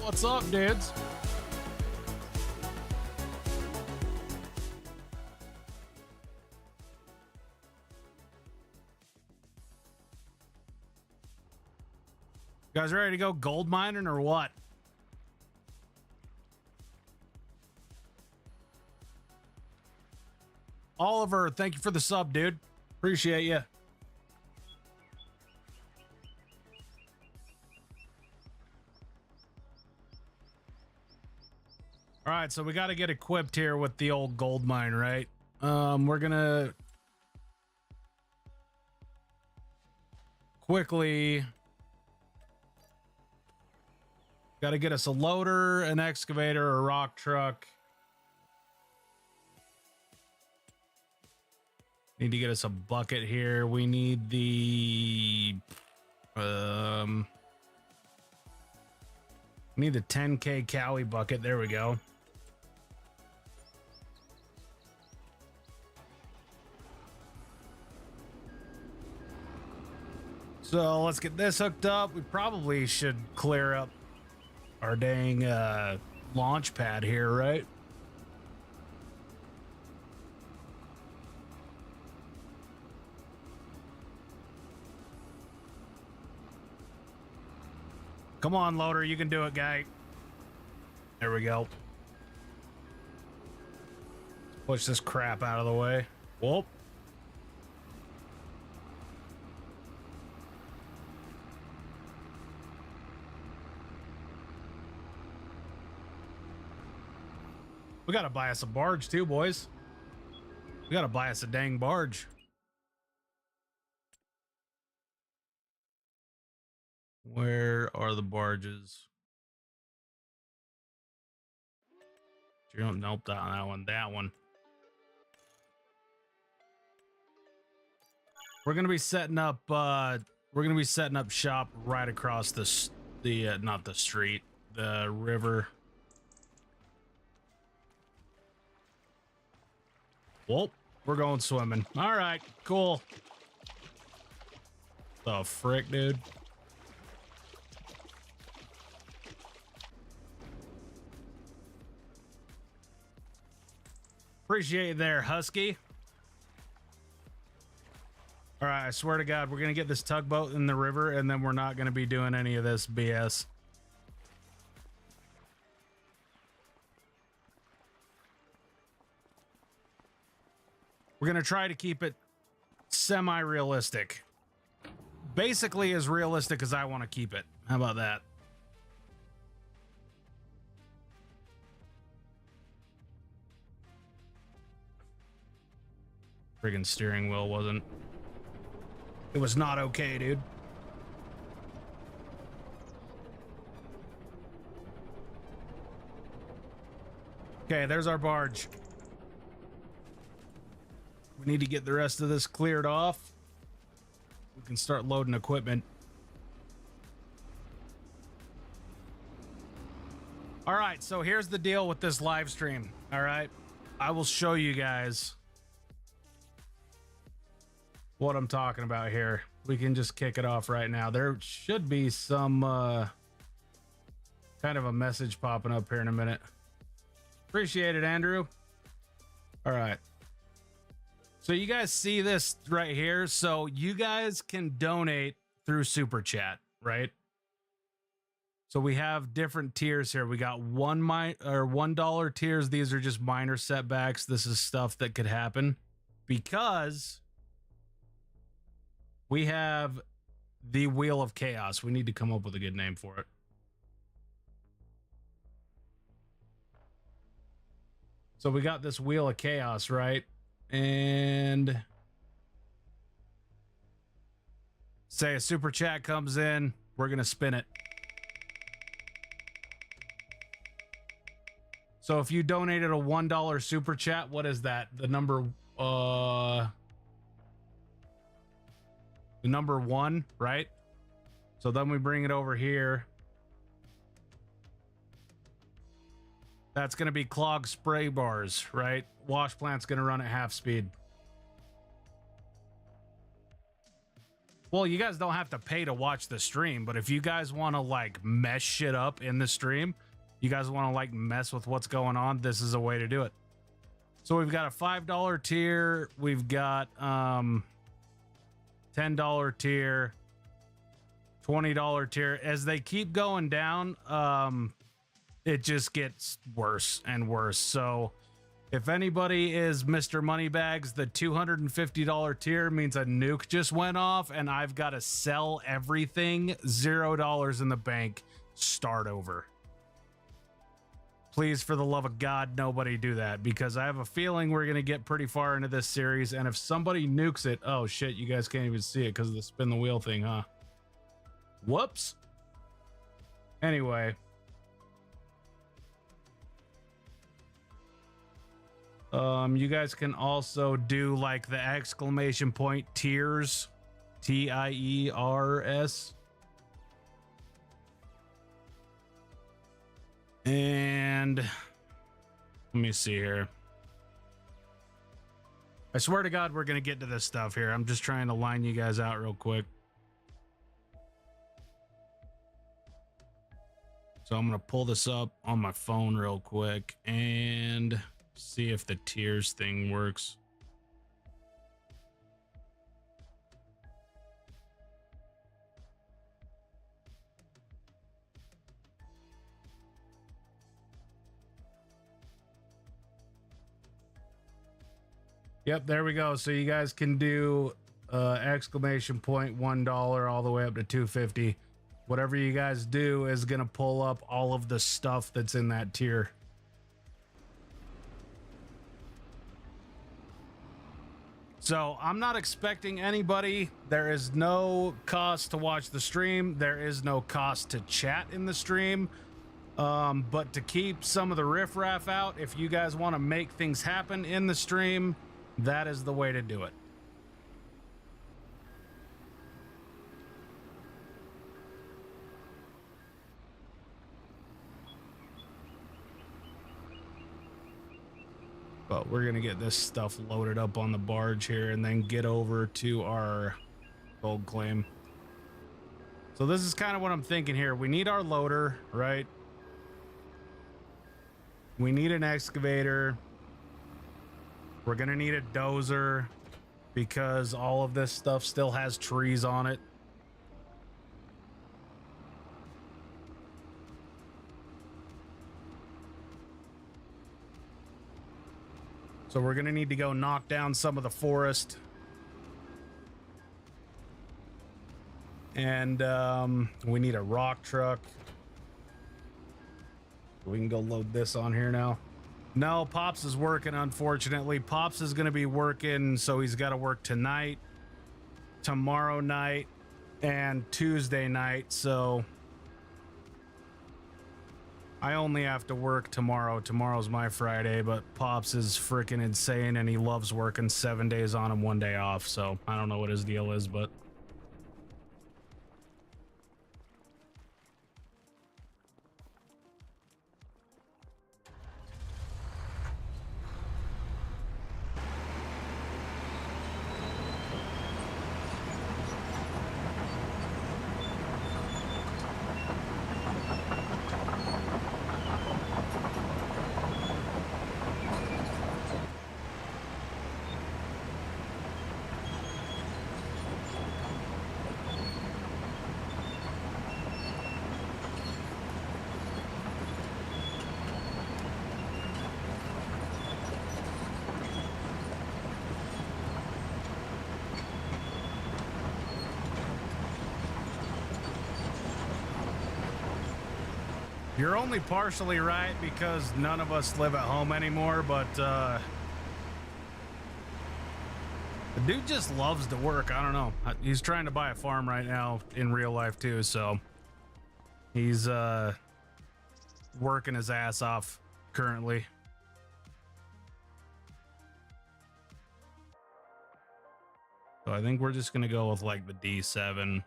What's up, dudes? You guys ready to go gold mining or what? Oliver, thank you for the sub, dude. Appreciate you. All right, so we got to get equipped here with the old gold mine, right? We're gonna quickly got to get us a loader, an excavator, a rock truck. Need to get us a bucket here. We need the need the 10K Cowie bucket. There we go. So let's get this hooked up. We probably should clear up our dang launch pad here, right? Come on, loader, you can do it, guy. There we go. Let's push this crap out of the way. Whoop. We gotta buy us a barge too, boys. We gotta buy us a dang barge. Where are the barges? You don't nope that one. That one. We're gonna be setting up. We're gonna be setting up shop right across the not the street, the river. Whoop, we're going swimming. All right, cool. The frick, dude. Appreciate you there, Husky. All right, I swear to God, we're going to get this tugboat in the river, and then we're not going to be doing any of this BS. We're going to try to keep it semi-realistic. Basically as realistic as I want to keep it. How about that? Friggin' steering wheel wasn't. It was not okay, dude. Okay, there's our barge. We need to get the rest of this cleared off. We can start loading equipment. All right, so here's the deal with this live stream. All right, I will show you guys what I'm talking about here. We can just kick it off right now. There should be some kind of a message popping up here in a minute. Appreciate it, Andrew. All right. So you guys see this right here. So you guys can donate through Super Chat, right? So we have different tiers here. We got $1 tiers. These are just minor setbacks. This is stuff that could happen because we have the Wheel of Chaos. We need to come up with a good name for it. So we got this Wheel of Chaos, right? And say a super chat comes in, we're going to spin it. So if you donated a $1 super chat, what is that? The number one, right? So then we bring it over here. That's going to be clog spray bars, right? Wash plant's going to run at half speed. Well, you guys don't have to pay to watch the stream, but if you guys want to like mess shit up in the stream, you guys want to like mess with what's going on, this is a way to do it. So we've got a $5 tier, we've got $10 tier, $20 tier. As they keep going down, it just gets worse and worse. So if anybody is Mr. Moneybags, the $250 tier means a nuke just went off and I've got to sell everything, $0 in the bank, start over. Please, for the love of God, nobody do that, because I have a feeling we're going to get pretty far into this series, and if somebody nukes it, oh shit, you guys can't even see it because of the spin the wheel thing, huh? Whoops. Anyway. You guys can also do like the exclamation point tiers, TIERS. And let me see here. I swear to God, we're going to get to this stuff here. I'm just trying to line you guys out real quick. So I'm going to pull this up on my phone real quick and see if the tiers thing works. Yep, there we go. So you guys can do exclamation point $1 all the way up to $250. Whatever you guys do is going to pull up all of the stuff that's in that tier. So I'm not expecting anybody. There is no cost to watch the stream. There is no cost to chat in the stream. But to keep some of the riffraff out, if you guys want to make things happen in the stream, that is the way to do it. But we're going to get this stuff loaded up on the barge here and then get over to our gold claim. So this is kind of what I'm thinking here. We need our loader, right? We need an excavator. We're going to need a dozer because all of this stuff still has trees on it. So we're going to need to go knock down some of the forest. And we need a rock truck. We can go load this on here now. No, Pops is working, unfortunately. Pops is going to be working, so he's got to work tonight, tomorrow night, and Tuesday night, so I only have to work tomorrow. Tomorrow's my Friday, but Pops is freaking insane, and he loves working 7 days on and 1 day off, so I don't know what his deal is, but... You're only partially right because none of us live at home anymore, but the dude just loves to work. I don't know. He's trying to buy a farm right now in real life too, so he's working his ass off currently. So I think we're just gonna go with like the D7.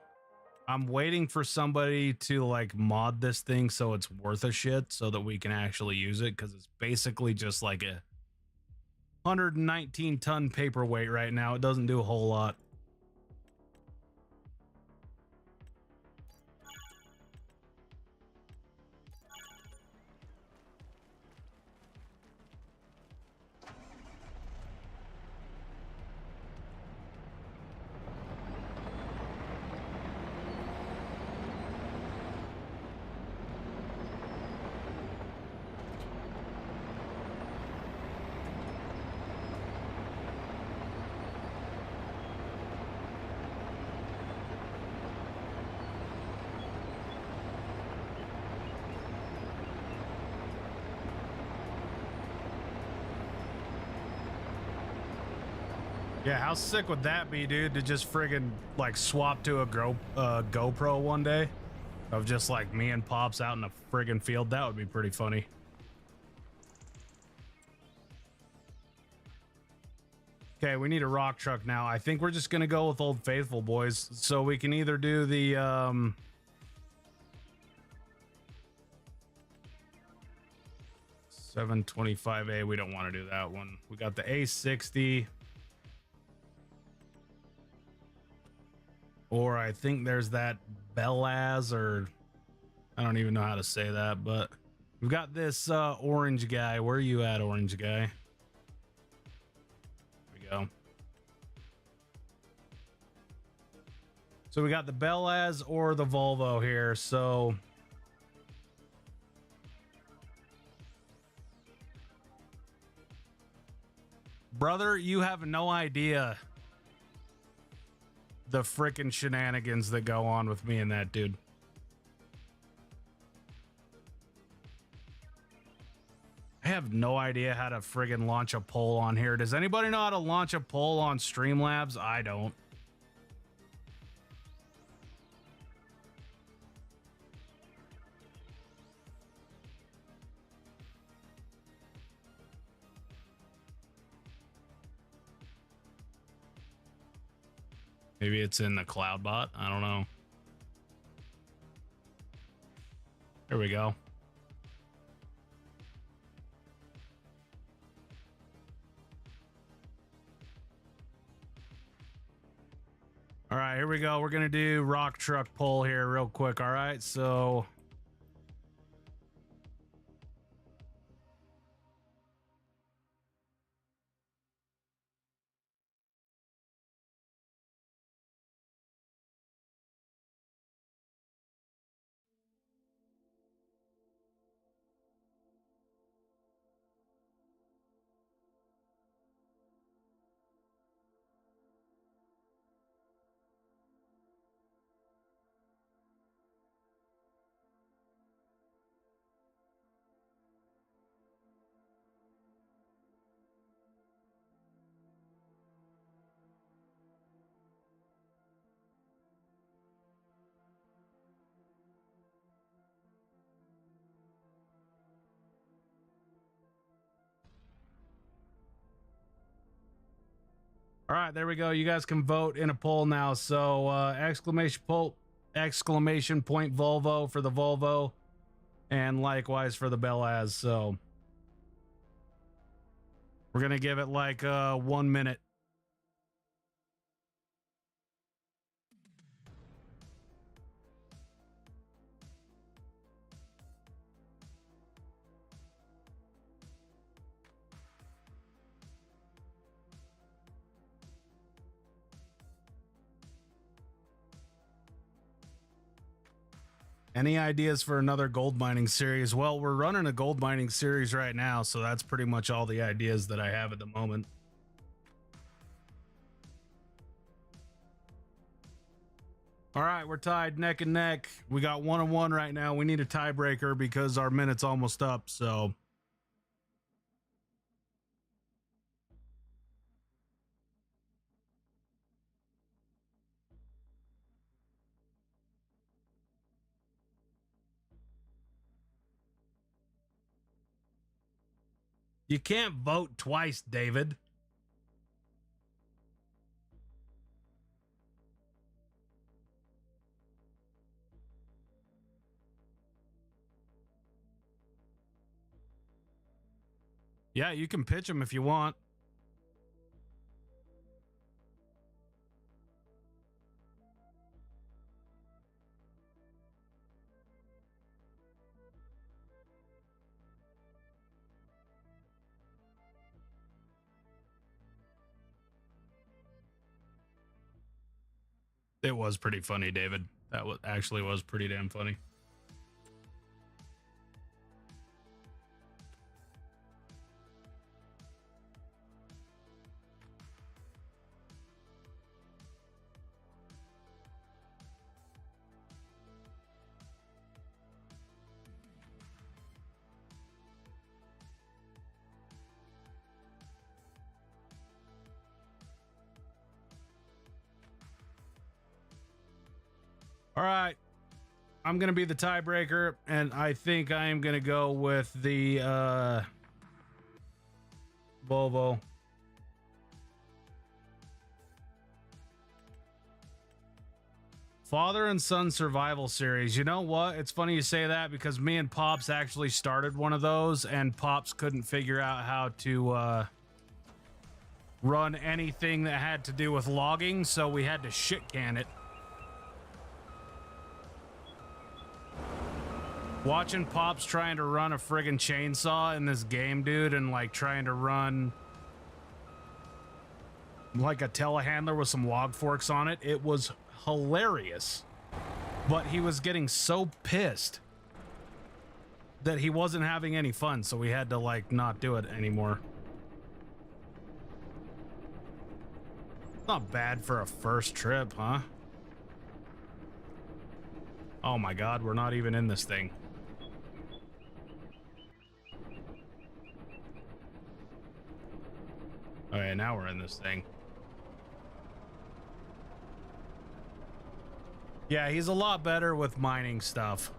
I'm waiting for somebody to like mod this thing so it's worth a shit so that we can actually use it, because it's basically just like a 119 ton paperweight right now. It doesn't do a whole lot. Yeah, how sick would that be, dude, to just friggin' like swap to a GoPro one day of just like me and Pops out in a friggin' field? That would be pretty funny. Okay, we need a rock truck now. I think we're just gonna go with Old Faithful, boys. So we can either do the 725A. We don't want to do that one. We got the A60. Or I think there's that Belaz, or I don't even know how to say that, but we've got this orange guy. Where are you at, orange guy? There we go. So we got the Belaz or the Volvo here. So brother, you have no idea the frickin' shenanigans that go on with me and that dude. I have no idea how to friggin' launch a poll on here. Does anybody know how to launch a poll on Streamlabs? I don't. Maybe it's in the cloud bot. I don't know. There we go. All right, here we go. We're gonna do rock truck poll here real quick. All right, so all right, there we go. You guys can vote in a poll now. So exclamation point Volvo for the Volvo, and likewise for the Belaz. So we're gonna give it like 1 minute. Any ideas for another gold mining series? Well, we're running a gold mining series right now, so that's pretty much all the ideas that I have at the moment. All right, we're tied neck and neck. We got 1-1 right now. We need a tiebreaker because our minute's almost up, so you can't vote twice, David. Yeah, you can pitch them if you want. It was pretty funny, David. That actually was pretty damn funny. All right. I'm going to be the tiebreaker, and I think I am going to go with the Volvo. Father and Son Survival Series. You know what? It's funny you say that because me and Pops actually started one of those, and Pops couldn't figure out how to run anything that had to do with logging, so we had to shit can it. Watching Pops trying to run a friggin' chainsaw in this game, dude, and like trying to run like a telehandler with some log forks on it, it was hilarious. But he was getting so pissed that he wasn't having any fun, so we had to like not do it anymore. Not bad for a first trip, huh? Oh my god, we're not even in this thing. Okay, now we're in this thing. Yeah, he's a lot better with mining stuff.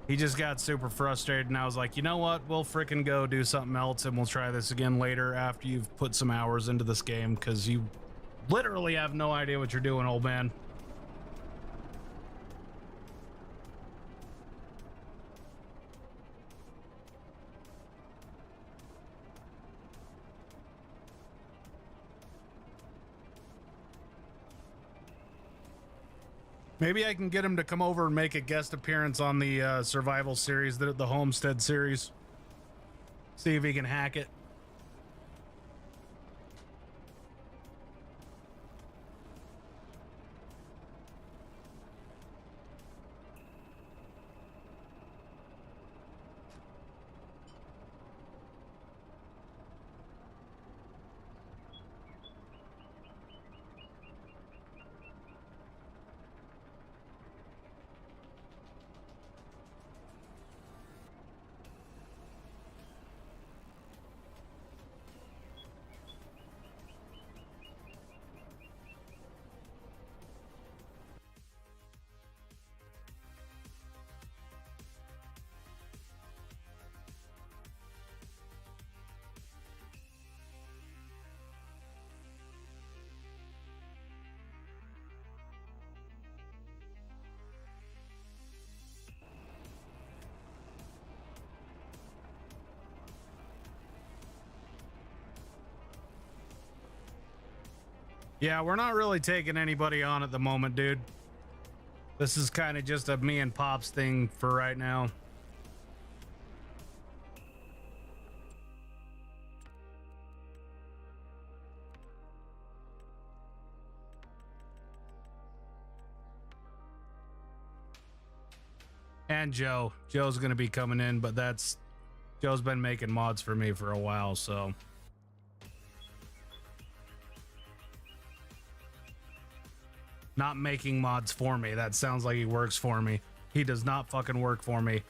He just got super frustrated, and I was like, you know what? We'll frickin' go do something else, and we'll try this again later after you've put some hours into this game, because you literally have no idea what you're doing, old man. Maybe I can get him to come over and make a guest appearance on the survival series, the Homestead series. See if he can hack it. Yeah, we're not really taking anybody on at the moment, dude. This is kind of just a me and Pops thing for right now. And Joe. Joe's going to be coming in, but Joe's been making mods for me for a while, so. Not making mods for me. That sounds like he works for me. He does not fucking work for me.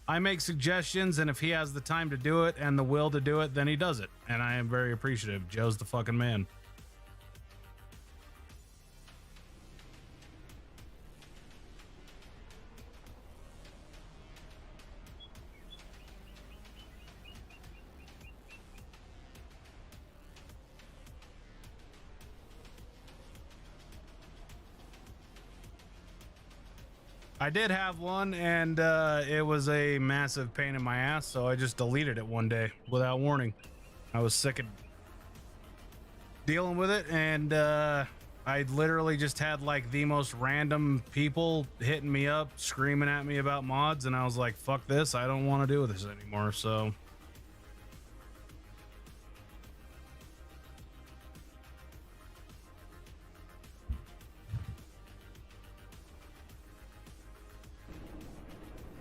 I make suggestions, and if he has the time to do it and the will to do it, then he does it. And I am very appreciative. Joe's the fucking man. I did have one, and it was a massive pain in my ass, so I just deleted it one day without warning. I was sick of dealing with it, and I literally just had like the most random people hitting me up, screaming at me about mods, and I was like, fuck this, I don't want to do this anymore, so...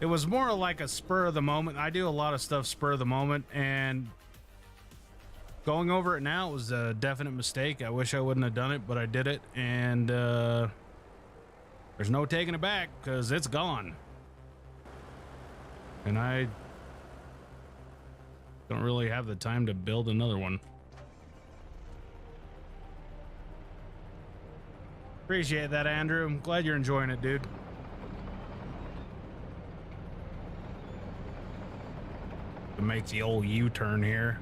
It was more like a spur of the moment. I do a lot of stuff spur of the moment, and going over it now was a definite mistake. I wish I wouldn't have done it, but I did it, and there's no taking it back because it's gone. And I don't really have the time to build another one. Appreciate that, Andrew. I'm glad you're enjoying it, dude. To make the old U-turn here.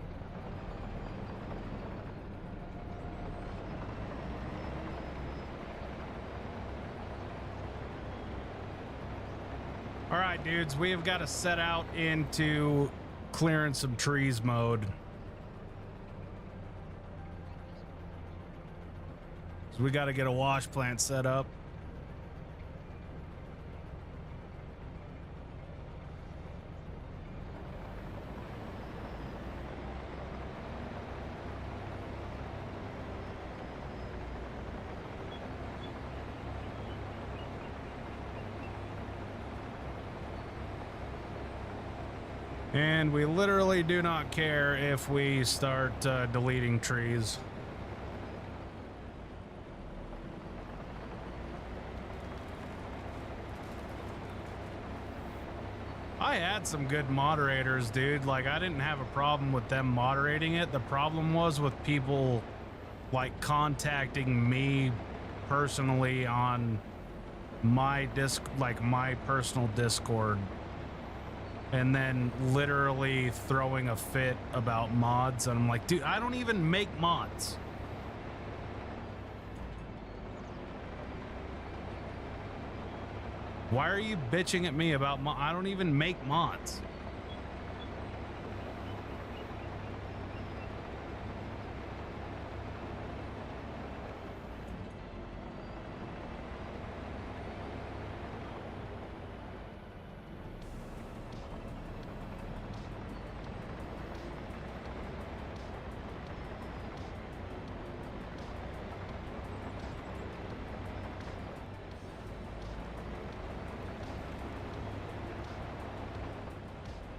All right, dudes, we have got to set out into clearing some trees mode. So we got to get a wash plant set up. And we literally do not care if we start deleting trees. I had some good moderators, dude. Like, I didn't have a problem with them moderating it. The problem was with people, like, contacting me personally on my my personal Discord. And then literally throwing a fit about mods. And I'm like, dude, I don't even make mods. Why are you bitching at me about I don't even make mods.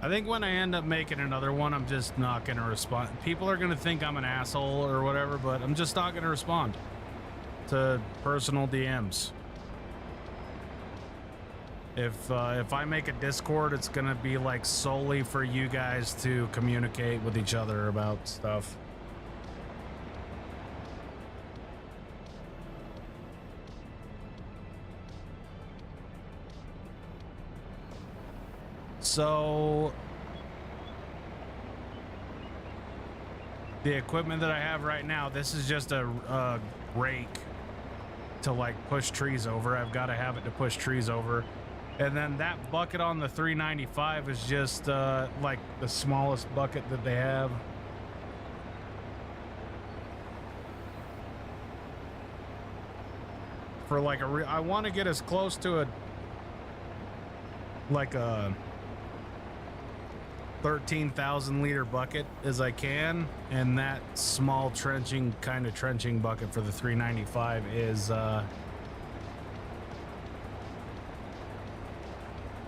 I think when I end up making another one, I'm just not going to respond. People are going to think I'm an asshole or whatever, but I'm just not going to respond to personal DMs. If I make a Discord, it's going to be like solely for you guys to communicate with each other about stuff. So the equipment that I have right now, this is just a rake to like push trees over. I've got to have it to push trees over. And then that bucket on the 395 is just like the smallest bucket that they have. For like I want to get as close to a 13,000 liter bucket as I can, and that small trenching bucket for the 395 is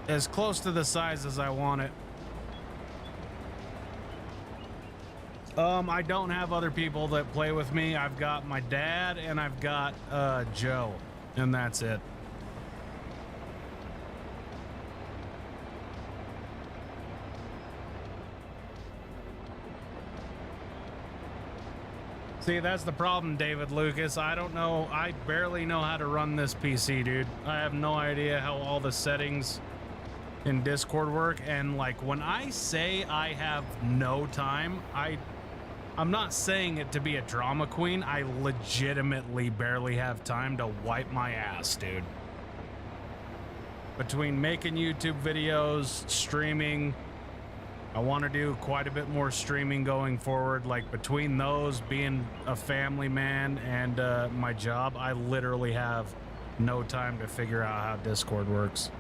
as close to the size as I want it. I don't have other people that play with me. I've got my dad and I've got Joe, and that's it. See, that's the problem, David Lucas. I don't know. I barely know how to run this PC, dude. I have no idea how all the settings in Discord work. And like when I say I have no time, I'm not saying it to be a drama queen. I legitimately barely have time to wipe my ass, dude. Between making YouTube videos, streaming, I want to do quite a bit more streaming going forward. Like between those, being a family man, and my job, I literally have no time to figure out how Discord works.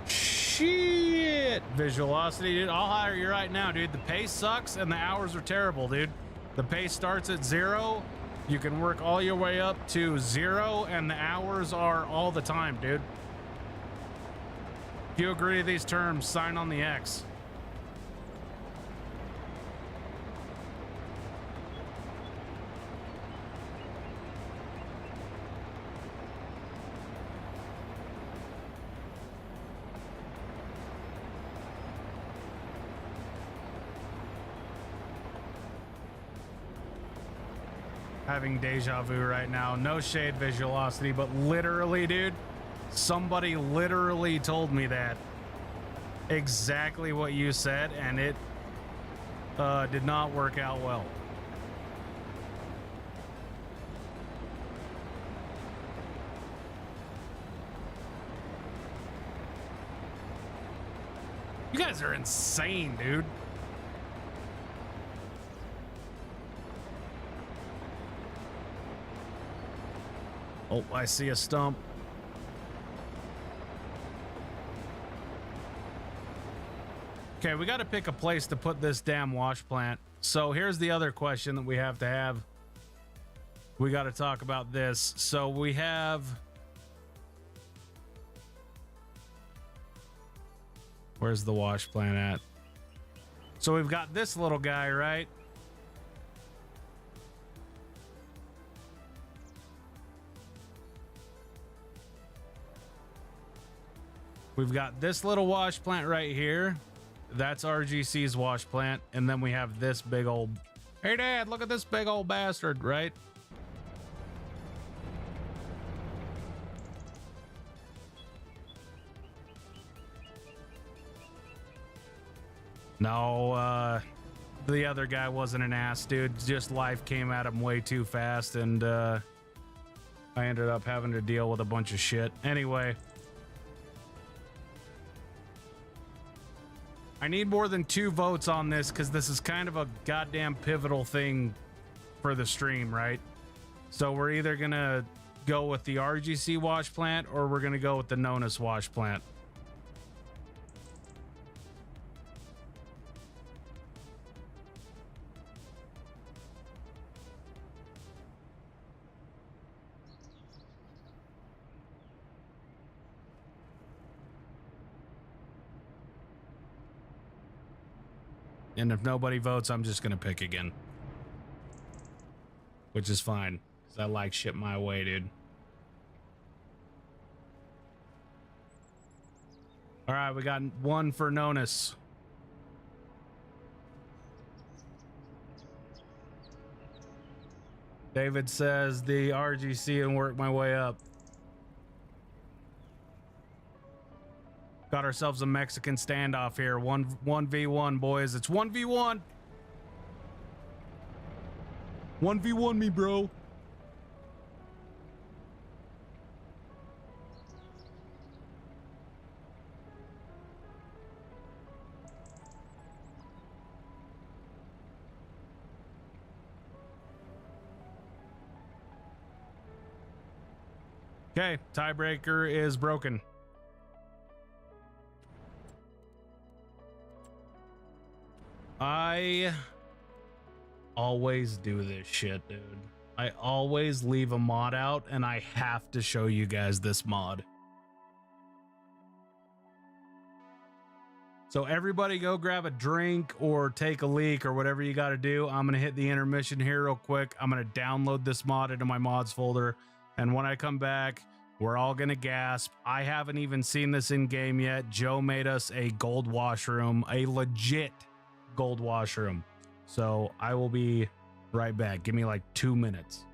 Shit, Visualosity, dude. I'll hire you right now, dude. The pay sucks and the hours are terrible, dude. The pay starts at 0. You can work all your way up to 0, and the hours are all the time, dude. If you agree to these terms, sign on the X. having deja vu right now. No shade, Visualosity, but literally, dude, somebody literally told me that. Exactly what you said, and it did not work out well. You guys are insane, dude. Oh, I see a stump. Okay, we got to pick a place to put this damn wash plant. So here's the other question that we have to have. We got to talk about this. So we have... Where's the wash plant at? So we've got this little guy, right? We've got this little wash plant right here. That's RGC's wash plant. And then we have this big old... Hey, Dad, look at this big old bastard, right? No, the other guy wasn't an ass, dude. Just life came at him way too fast, and I ended up having to deal with a bunch of shit. Anyway. I need more than 2 votes on this because this is kind of a goddamn pivotal thing for the stream, right? So we're either going to go with the RGC wash plant or we're going to go with the Nonus wash plant. And if nobody votes, I'm just going to pick again. Which is fine, because I like shit my way, dude. All right, we got 1 for Nonus. David says the RGC and work my way up. Got ourselves a Mexican standoff here. 1v1, boys. It's 1v1. 1v1 me, bro. Okay, tiebreaker is broken. I always do this shit, dude. I always leave a mod out, and I have to show you guys this mod. So everybody go grab a drink or take a leak or whatever you got to do. I'm going to hit the intermission here real quick. I'm going to download this mod into my mods folder. And when I come back, we're all going to gasp. I haven't even seen this in game yet. Joe made us a gold washroom, a legit gold washroom. So I will be right back. Give me like 2 minutes.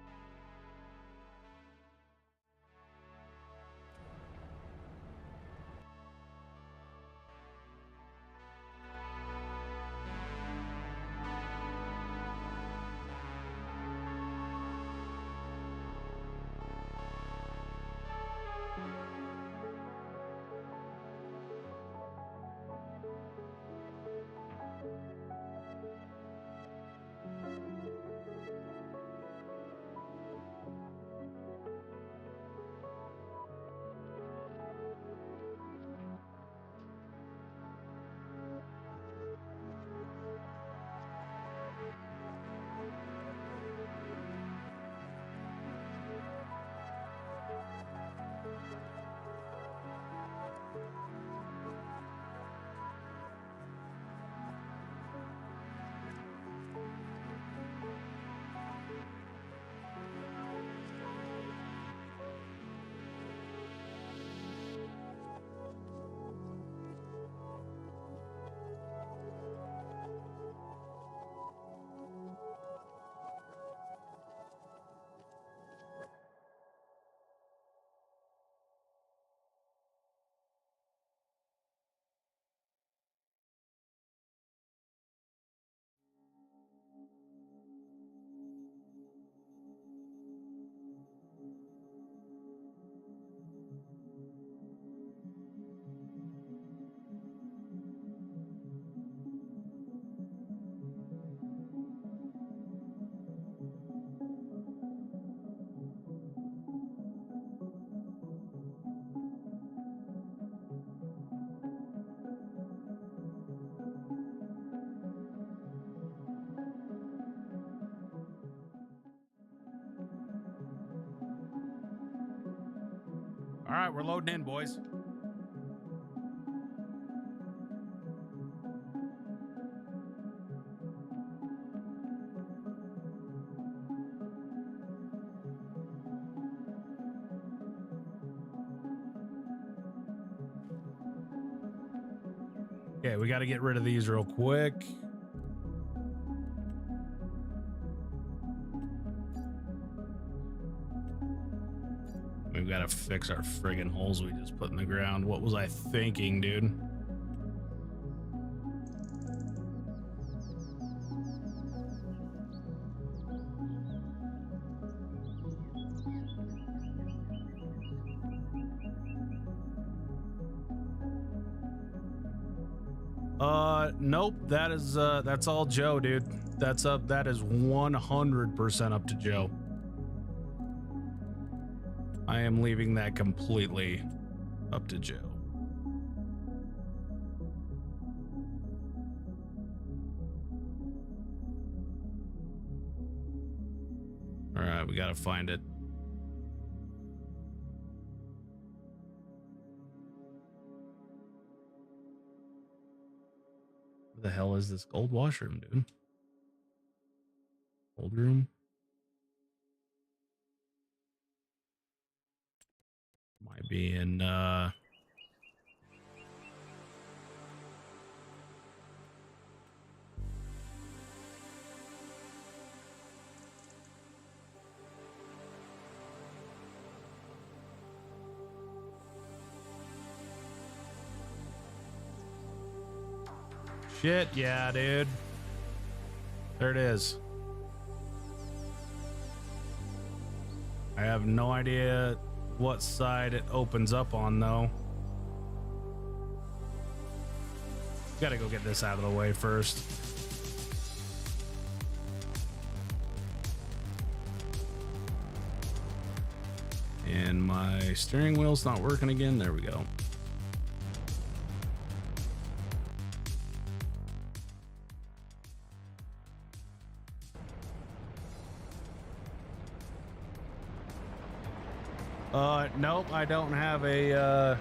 All right, we're loading in, boys. Okay, we got to get rid of these real quick. We've got to fix our friggin' holes we just put in the ground. What was I thinking, dude? Nope. That's all Joe, dude. That is 100% up to Joe. I am leaving that completely up to Joe. All right, we got to find it. Where the hell is this gold washroom, dude? Gold room? Might be in, shit, yeah, dude. There it is. I have no idea what side it opens up on, though. Gotta go get this out of the way first. And my steering wheel's not working again. There we go. Nope, I don't have a,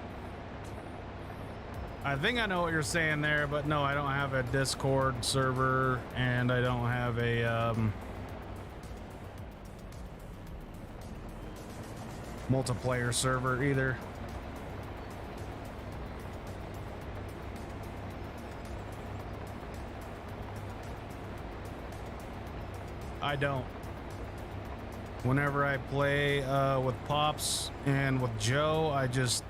I think I know what you're saying there, but no, I don't have a Discord server, and I don't have a, multiplayer server either. I don't. Whenever I play with Pops and with Joe, I just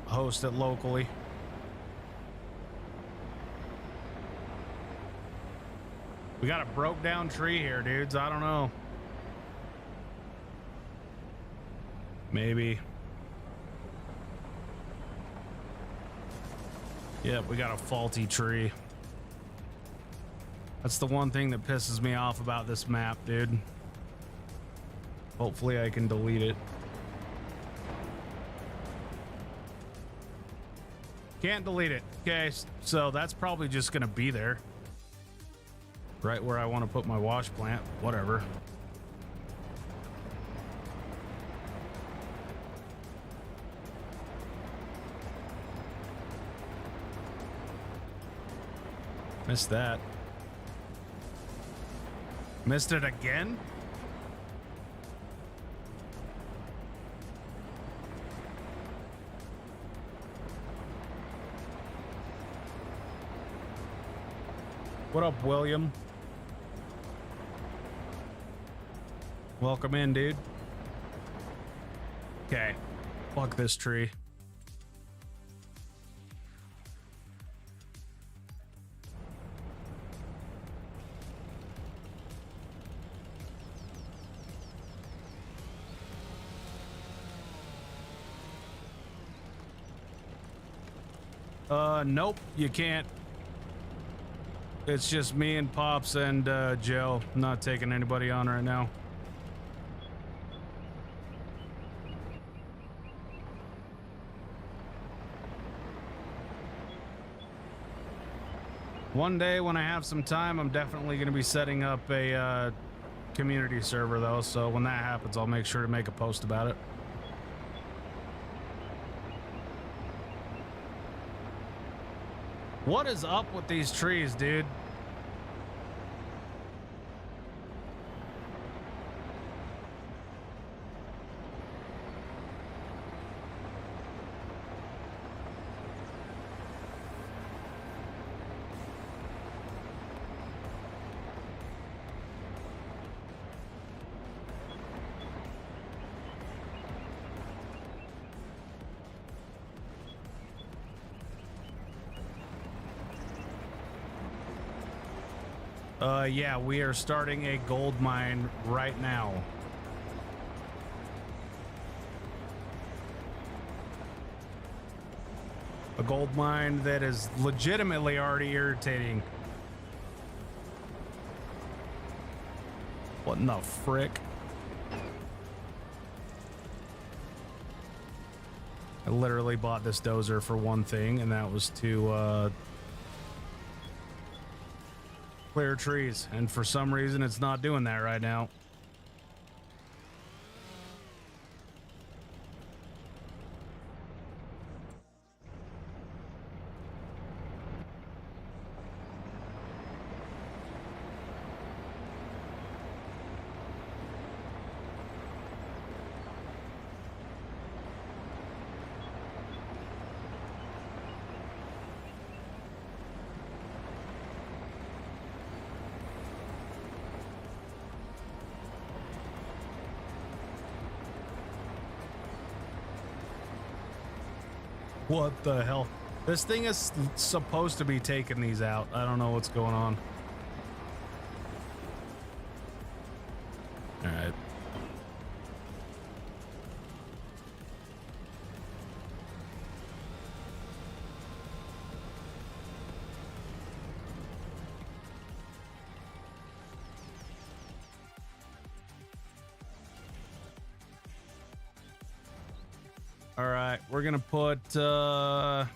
host it locally. We got a broke down tree here, dudes. I don't know. Maybe. Yep, we got a faulty tree. That's the one thing that pisses me off about this map, dude. Hopefully I can delete it. Can't delete it. Okay, so that's probably just gonna be there. Right where I want to put my wash plant. Whatever. Missed that. Missed it again? What up, William? Welcome in, dude. Okay. Fuck this tree. Nope, you can't. It's just me and Pops and Joe. I'm not taking anybody on right now. One day when I have some time, I'm definitely going to be setting up a community server, though. So when that happens, I'll make sure to make a post about it. What is up with these trees, dude? Yeah, we are starting a gold mine right now. A gold mine that is legitimately already irritating. What in the frick? I literally bought this dozer for one thing, and that was to clear trees, and for some reason it's not doing that right now. What the hell? This thing is supposed to be taking these out. I don't know what's going on. All right. All right, we're gonna put we're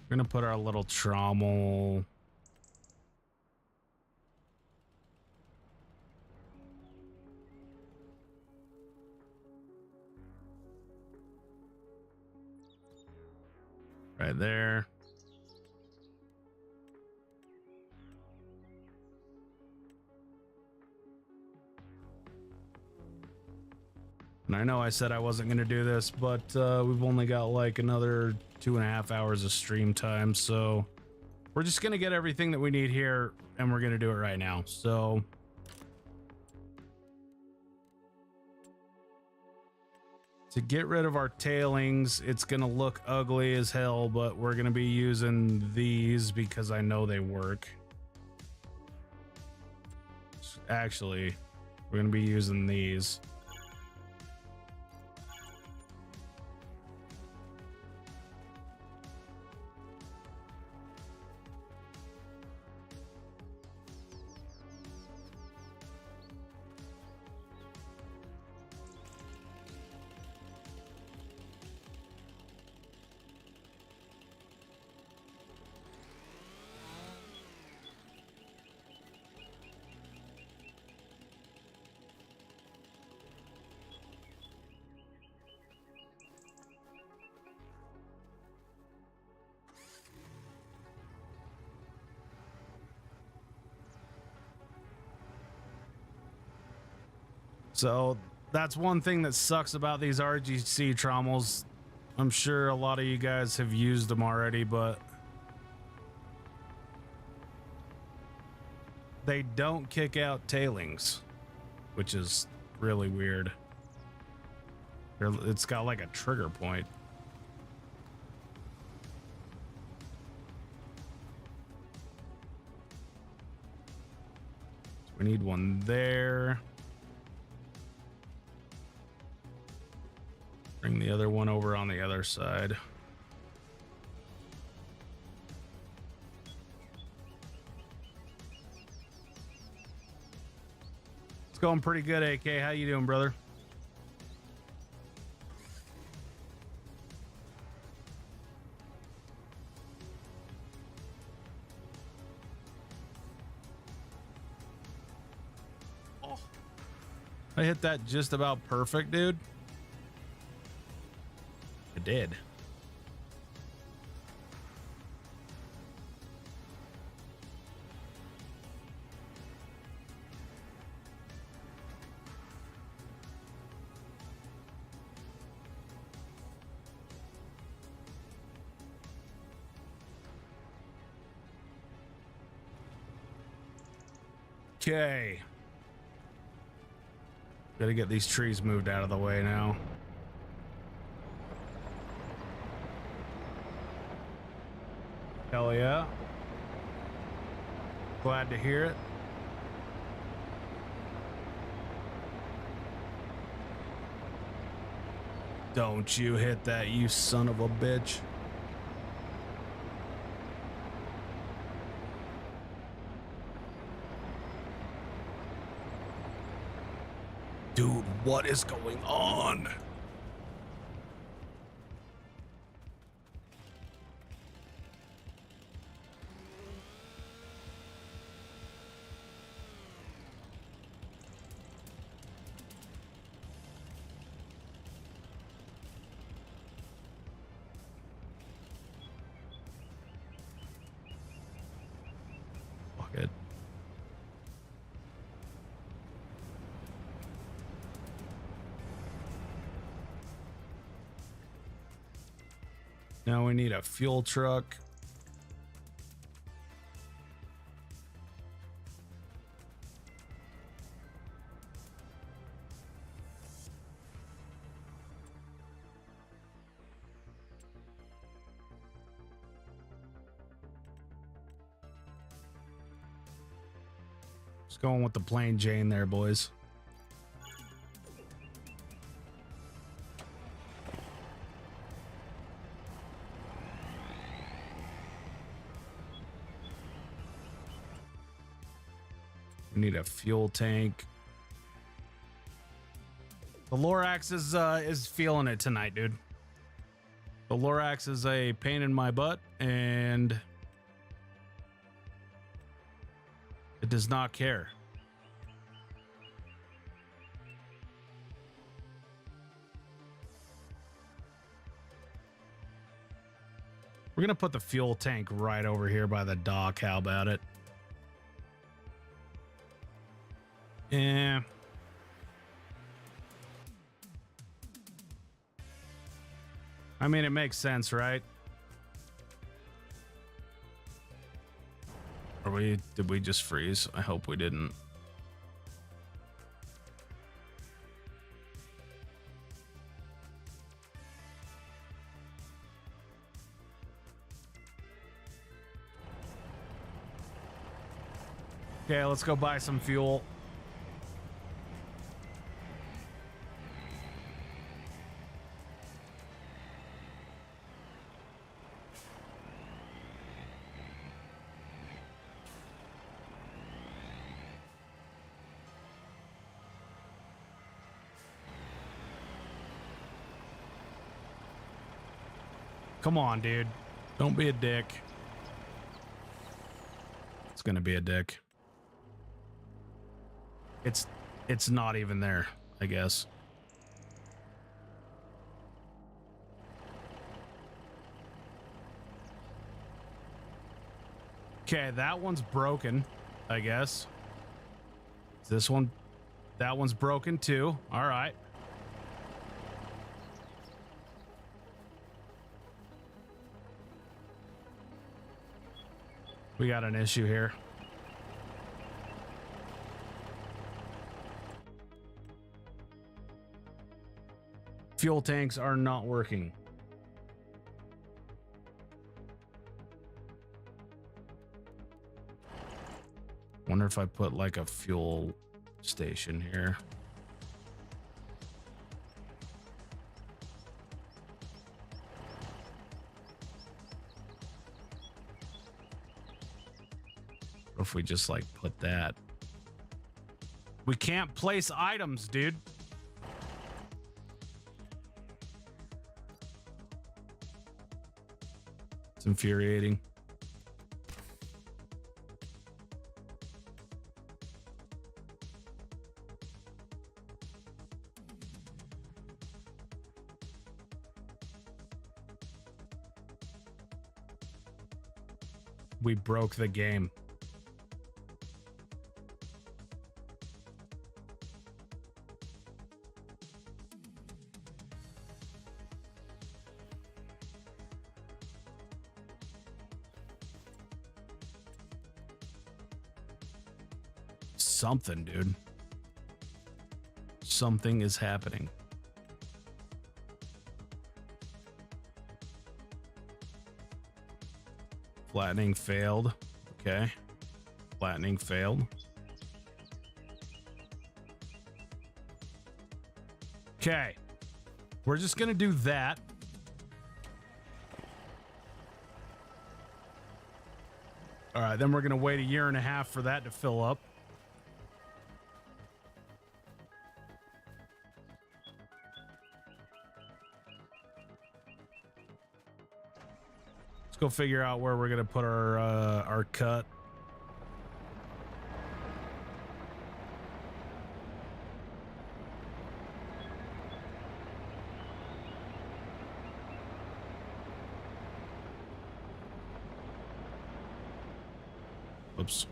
gonna put our little trommel right there. And I know I said I wasn't going to do this, but we've only got like another 2.5 hours of stream time. So we're just going to get everything that we need here, and we're going to do it right now. So to get rid of our tailings, it's going to look ugly as hell, but we're going to be using these because I know they work. Actually, we're going to be using these. So that's one thing that sucks about these RGC trommels. I'm sure a lot of you guys have used them already, but they don't kick out tailings, which is really weird. It's got like a trigger point. So we need one there. Bring the other one over on the other side. It's going pretty good, AK. How you doing, brother? Oh, I hit that just about perfect, dude. It did. Okay. Gotta get these trees moved out of the way now. Hell yeah. Glad to hear it. Don't you hit that, you son of a bitch. Dude, what is going on? Fuck it. Now we need a fuel truck. Just going with the plain Jane there, boys. We need a fuel tank. The Lorax is feeling it tonight, dude. The Lorax is a pain in my butt, and it does not care. We're gonna put the fuel tank right over here by the dock. How about it? Yeah. I mean, it makes sense, right? Did we just freeze? I hope we didn't. Okay, let's go buy some fuel. Come on, dude. Don't be a dick. It's gonna be a dick. It's not even there, I guess. Okay, that one's broken, I guess. This one, that one's broken too. All right. We got an issue here. Fuel tanks are not working. Wonder if I put like a fuel station here. Or if we just like put that. We can't place items, dude. It's infuriating. we broke the game. Something, dude. Something is happening. Flattening failed. Okay. Flattening failed. Okay. We're just gonna do that. All right, then we're gonna wait a year and a half for that to fill up. Go figure out where we're gonna put our cut. Oops.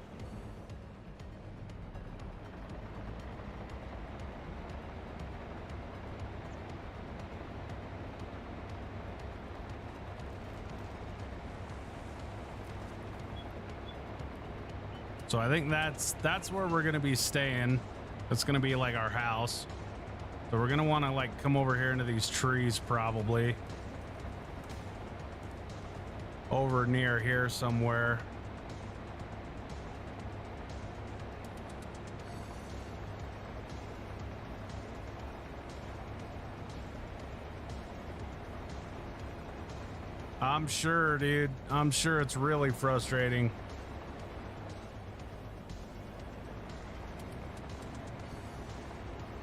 So I think that's where we're gonna be staying. That's gonna be like our house. So we're gonna want to like come over here into these trees, probably over near here somewhere. I'm sure, dude. I'm sure it's really frustrating.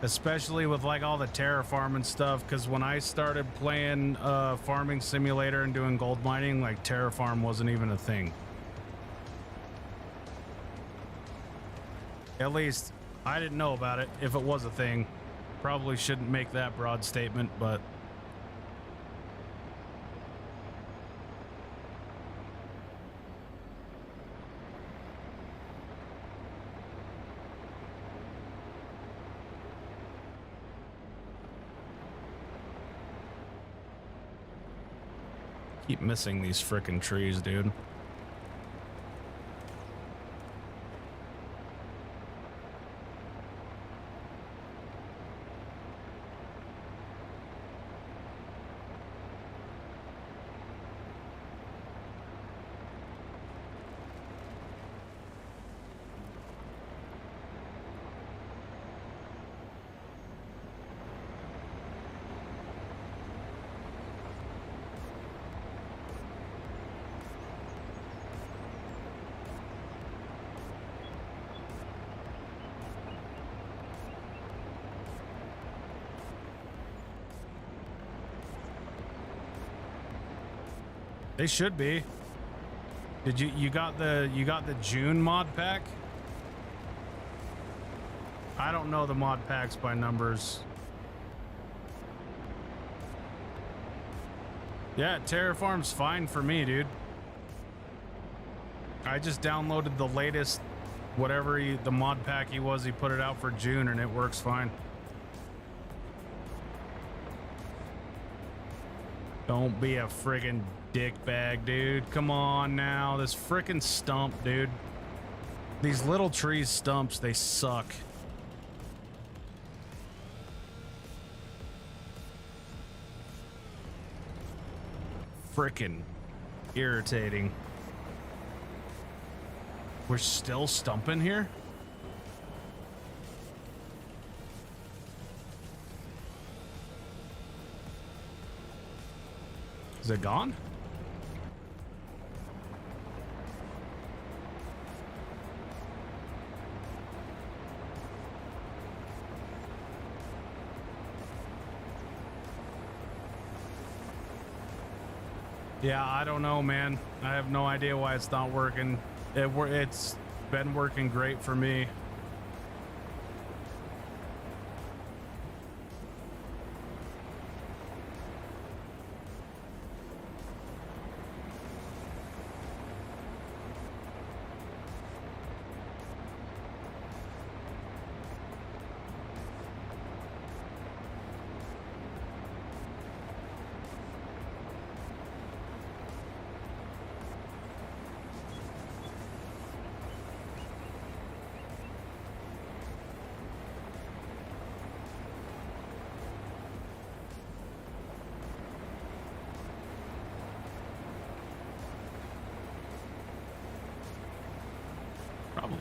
Especially with like all the terraforming stuff, because when I started playing Farming Simulator and doing gold mining, like terraform wasn't even a thing. At least I didn't know about it. If it was a thing, probably shouldn't make that broad statement, but keep missing these frickin' trees, dude. They should be. Did you got the June mod pack? I don't know the mod packs by numbers. Yeah, Terraform's fine for me, dude. I just downloaded the latest whatever the mod pack he put it out for June and it works fine. Don't be a friggin' dickbag, dude. Come on now. This frickin' stump, dude. These little trees stumps, they suck. Frickin' irritating. We're still stumping here? Is it gone? Yeah, I don't know, man. I have no idea why it's not working. It's been working great for me.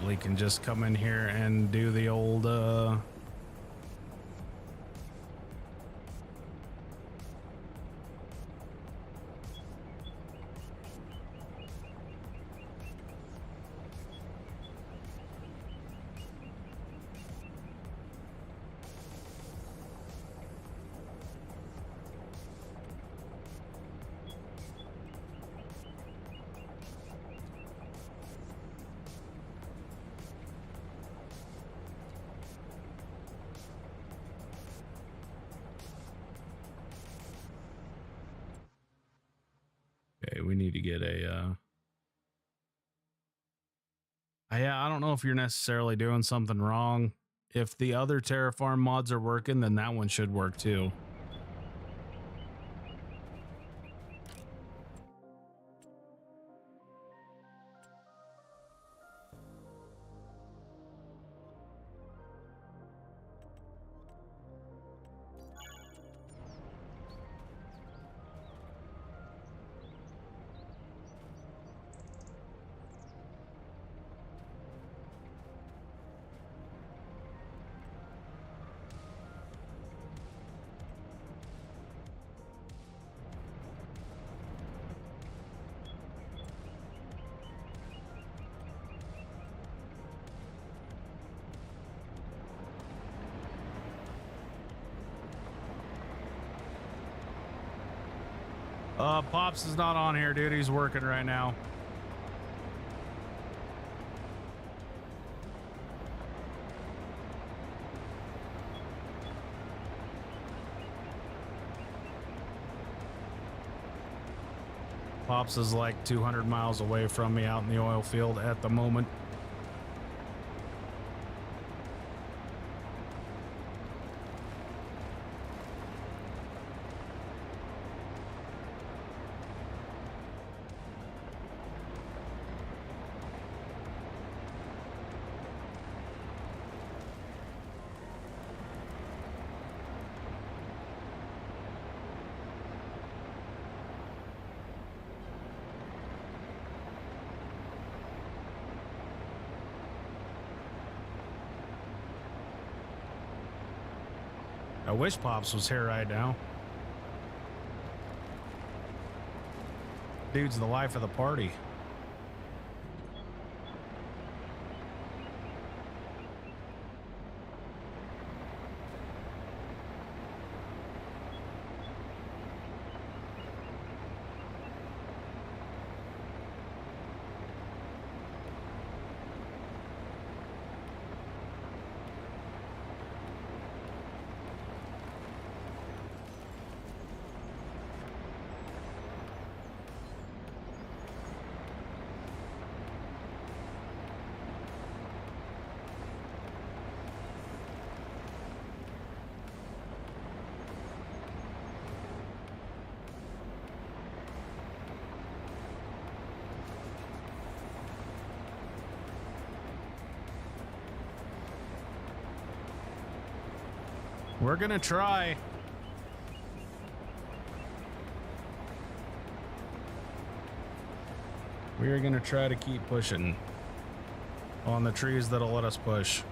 probably can just come in here and do the old okay, we need to get a yeah, I don't know if you're necessarily doing something wrong. If the other Terraform mods are working, then that one should work too. Pops is not on here, dude. He's working right now. Pops is like 200 miles away from me out in the oil field at the moment. I wish Pops was here right now. Dude's the life of the party. We're gonna try. We are gonna try to keep pushing on the trees that'll let us push.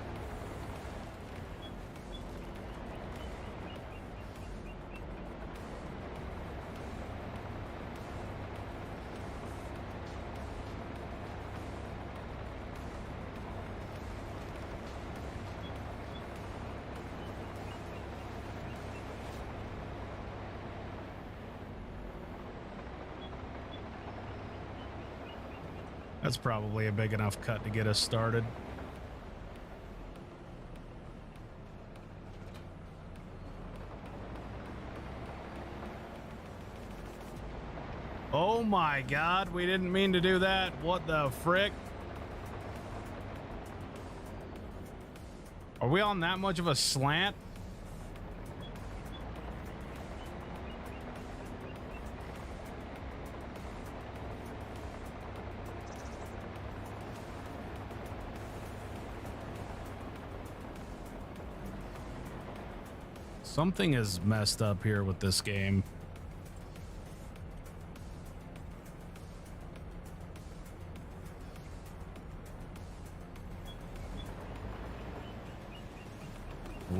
That's probably a big enough cut to get us started. Oh my God, we didn't mean to do that. What the frick? Are we on that much of a slant? Something is messed up here with this game.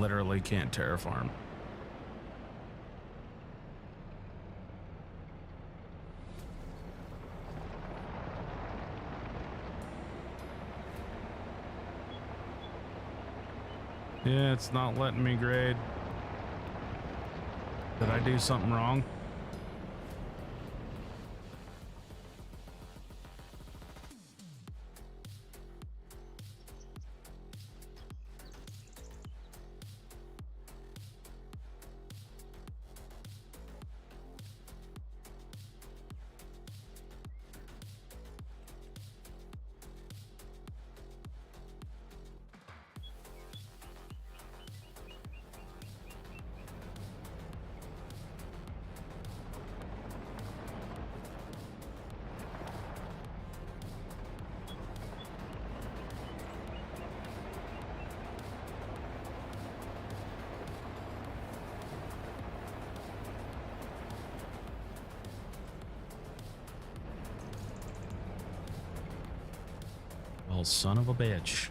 literally can't terraform. Yeah, it's not letting me grade. Did I do something wrong? Oh, son of a bitch.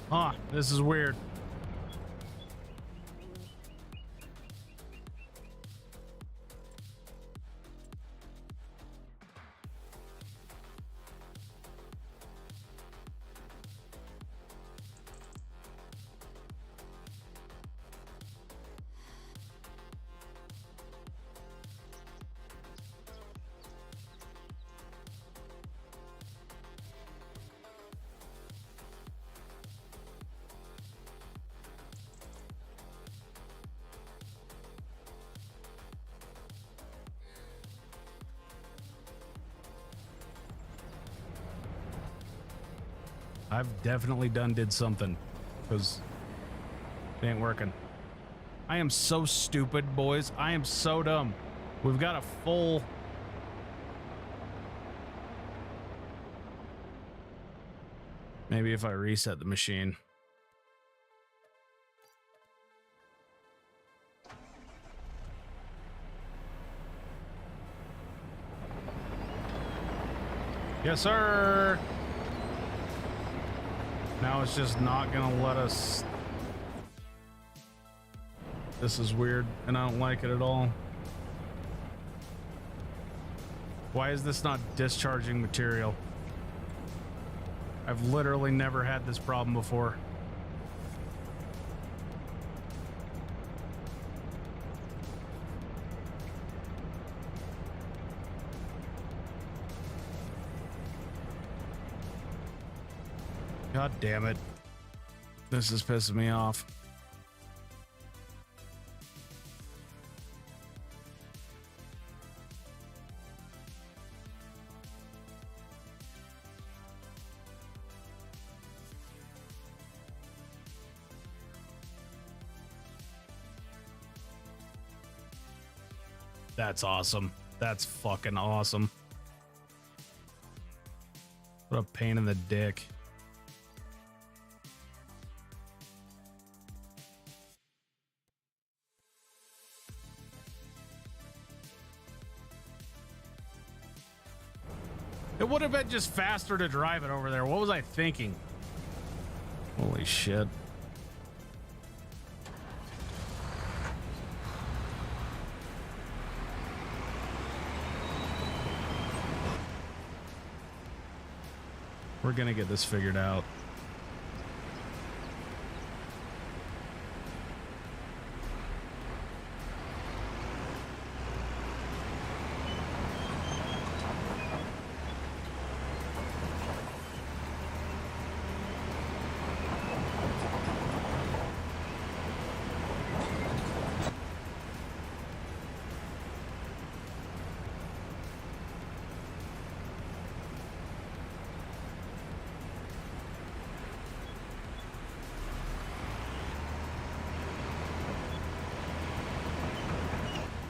Huh, this is weird. I've definitely did something because it ain't working. I am so stupid, boys. I am so dumb. We've got a full... Maybe if I reset the machine. Yes, sir. Now it's just not gonna let us. This is weird, and I don't like it at all. Why is this not discharging material? I've literally never had this problem before. God damn it. This is pissing me off. That's awesome. That's fucking awesome. What a pain in the dick. It would have been just faster to drive it over there. What was I thinking? Holy shit. We're gonna get this figured out.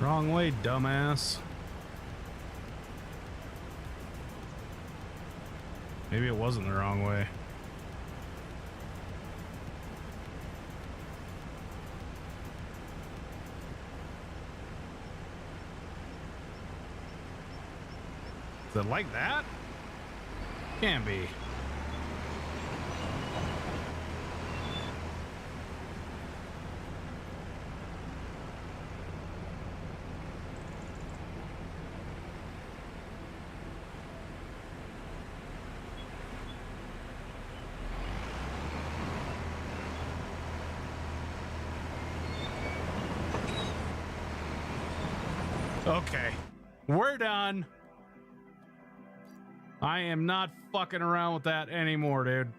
Wrong way, dumbass. Maybe it wasn't the wrong way. Is it like that? Can't be. Okay, we're done. I am not fucking around with that anymore, dude.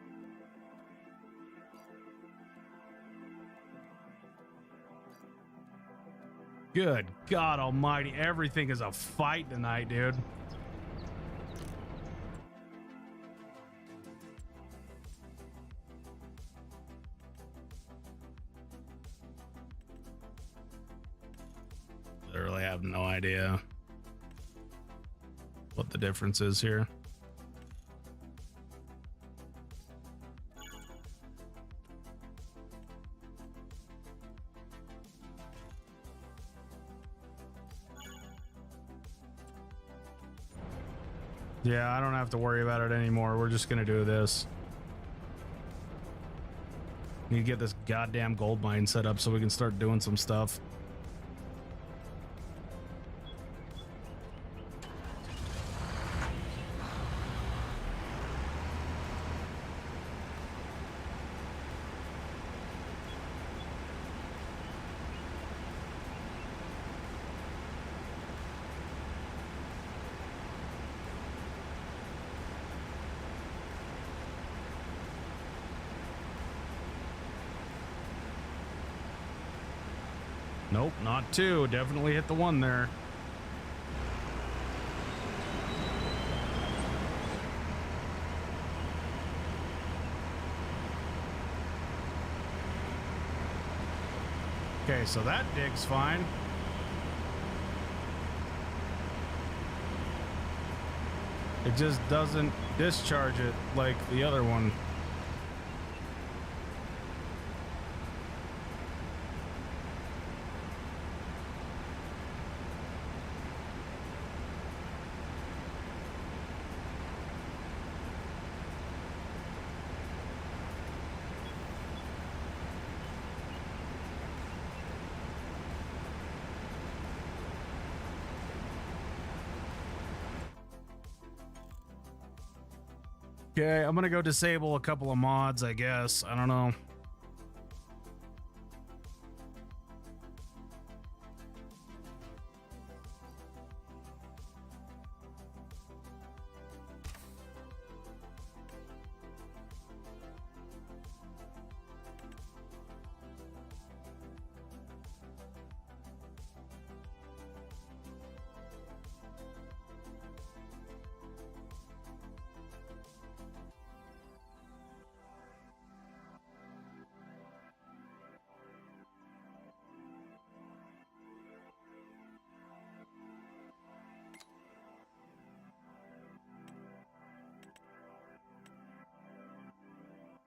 Good God almighty, everything is a fight tonight, dude. Literally have no idea what the difference is here. Yeah, I don't have to worry about it anymore. We're just gonna do this. Need to get this goddamn gold mine set up so we can start doing some stuff. Nope, not two. Definitely hit the one there. Okay, so that dig's fine. It just doesn't discharge it like the other one. Okay, I'm gonna go disable a couple of mods, I guess. I don't know.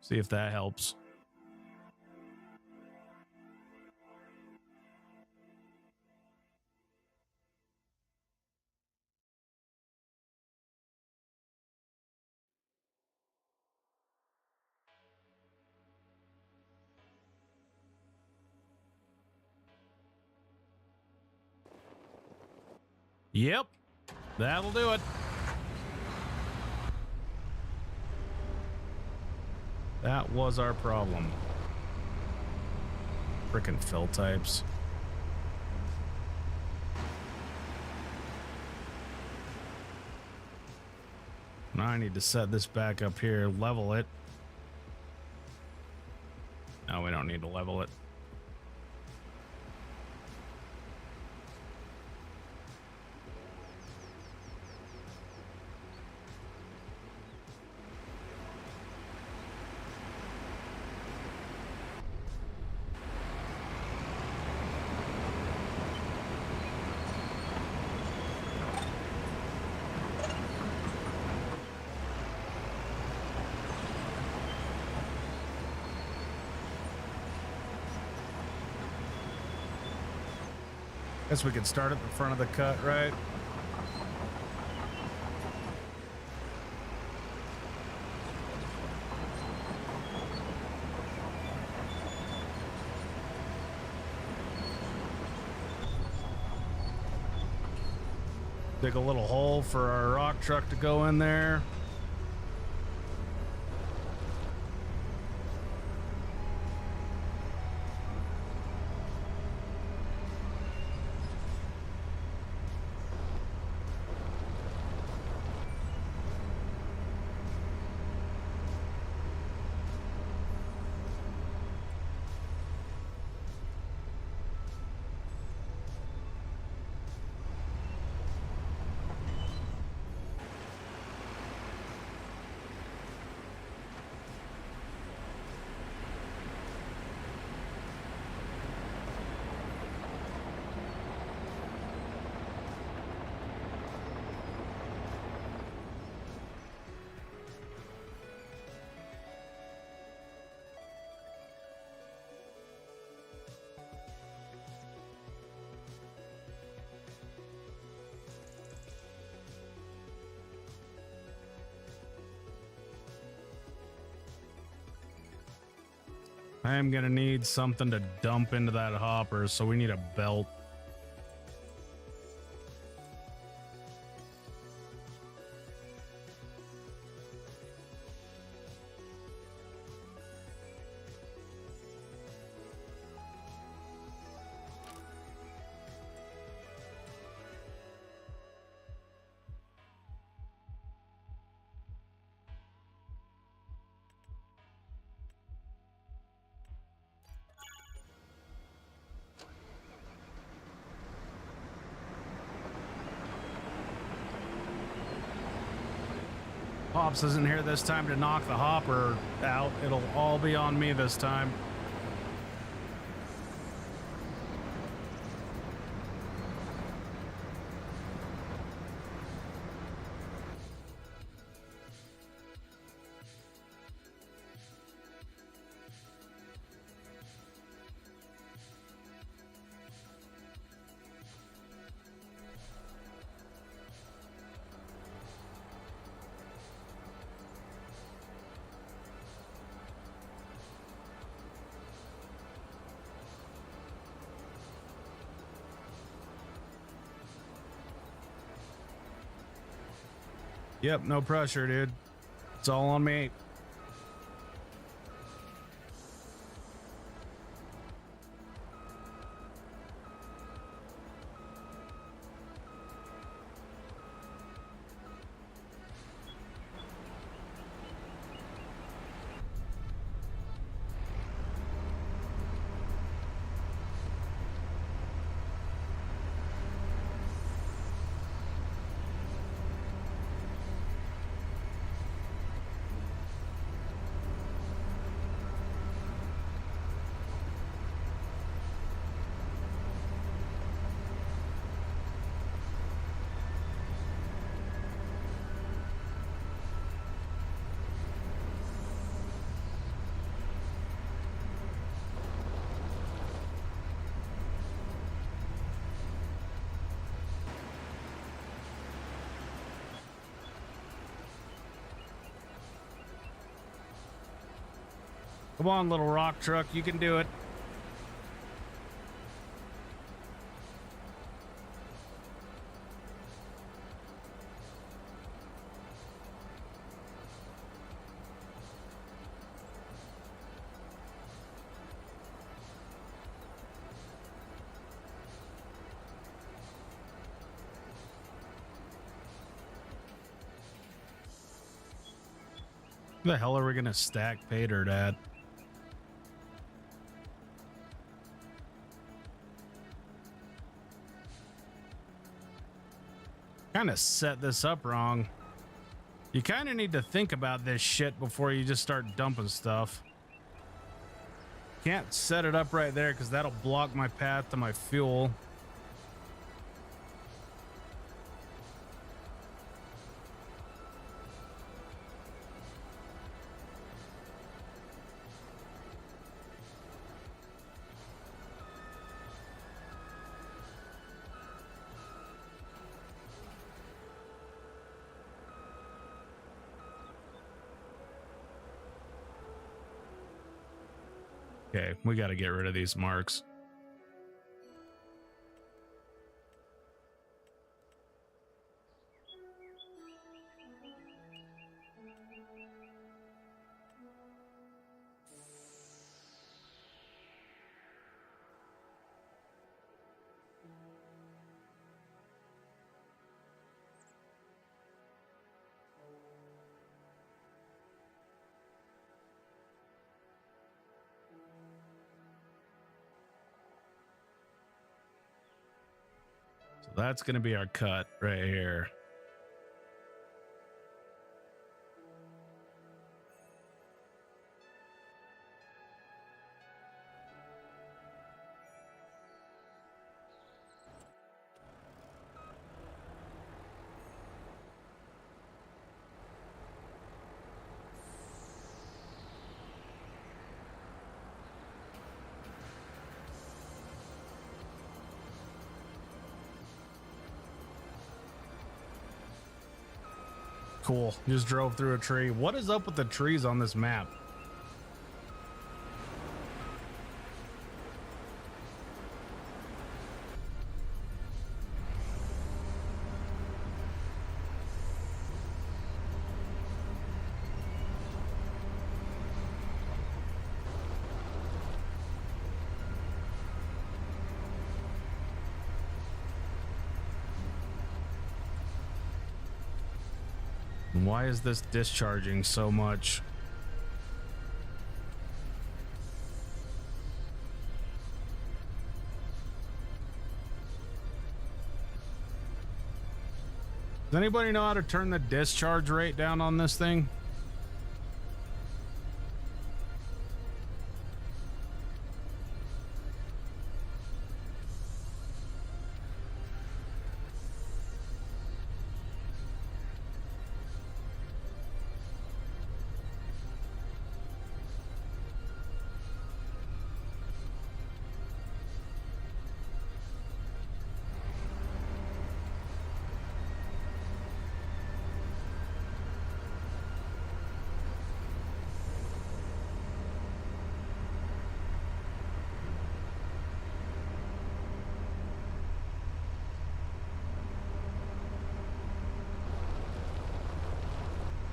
See if that helps. Yep, that'll do it. That was our problem. Frickin' fill types. Now I need to set this back up here, level it. No, we don't need to level it. Guess we could start at the front of the cut, right? Dig a little hole for our rock truck to go in there. I am gonna need something to dump into that hopper, so we need a belt. Pops isn't here this time to knock the hopper out. It'll all be on me this time. Yep, no pressure, dude. It's all on me. Come on, little rock truck, you can do it. Where the hell are we gonna stack pay dirt at? Kind of set this up wrong. You kind of need to think about this shit before you just start dumping stuff. Can't set it up right there because that'll block my path to my fuel. Okay, we got to get rid of these marks. So that's going to be our cut right here. Cool. Just drove through a tree. What is up with the trees on this map? Why is this discharging so much? Does anybody know how to turn the discharge rate down on this thing?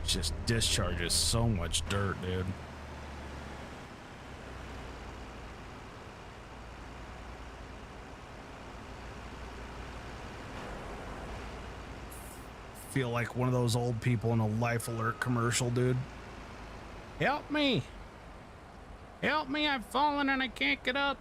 Just discharges so much dirt, dude. Feel like one of those old people in a Life Alert commercial, dude. Help me! Help me, I've fallen and I can't get up.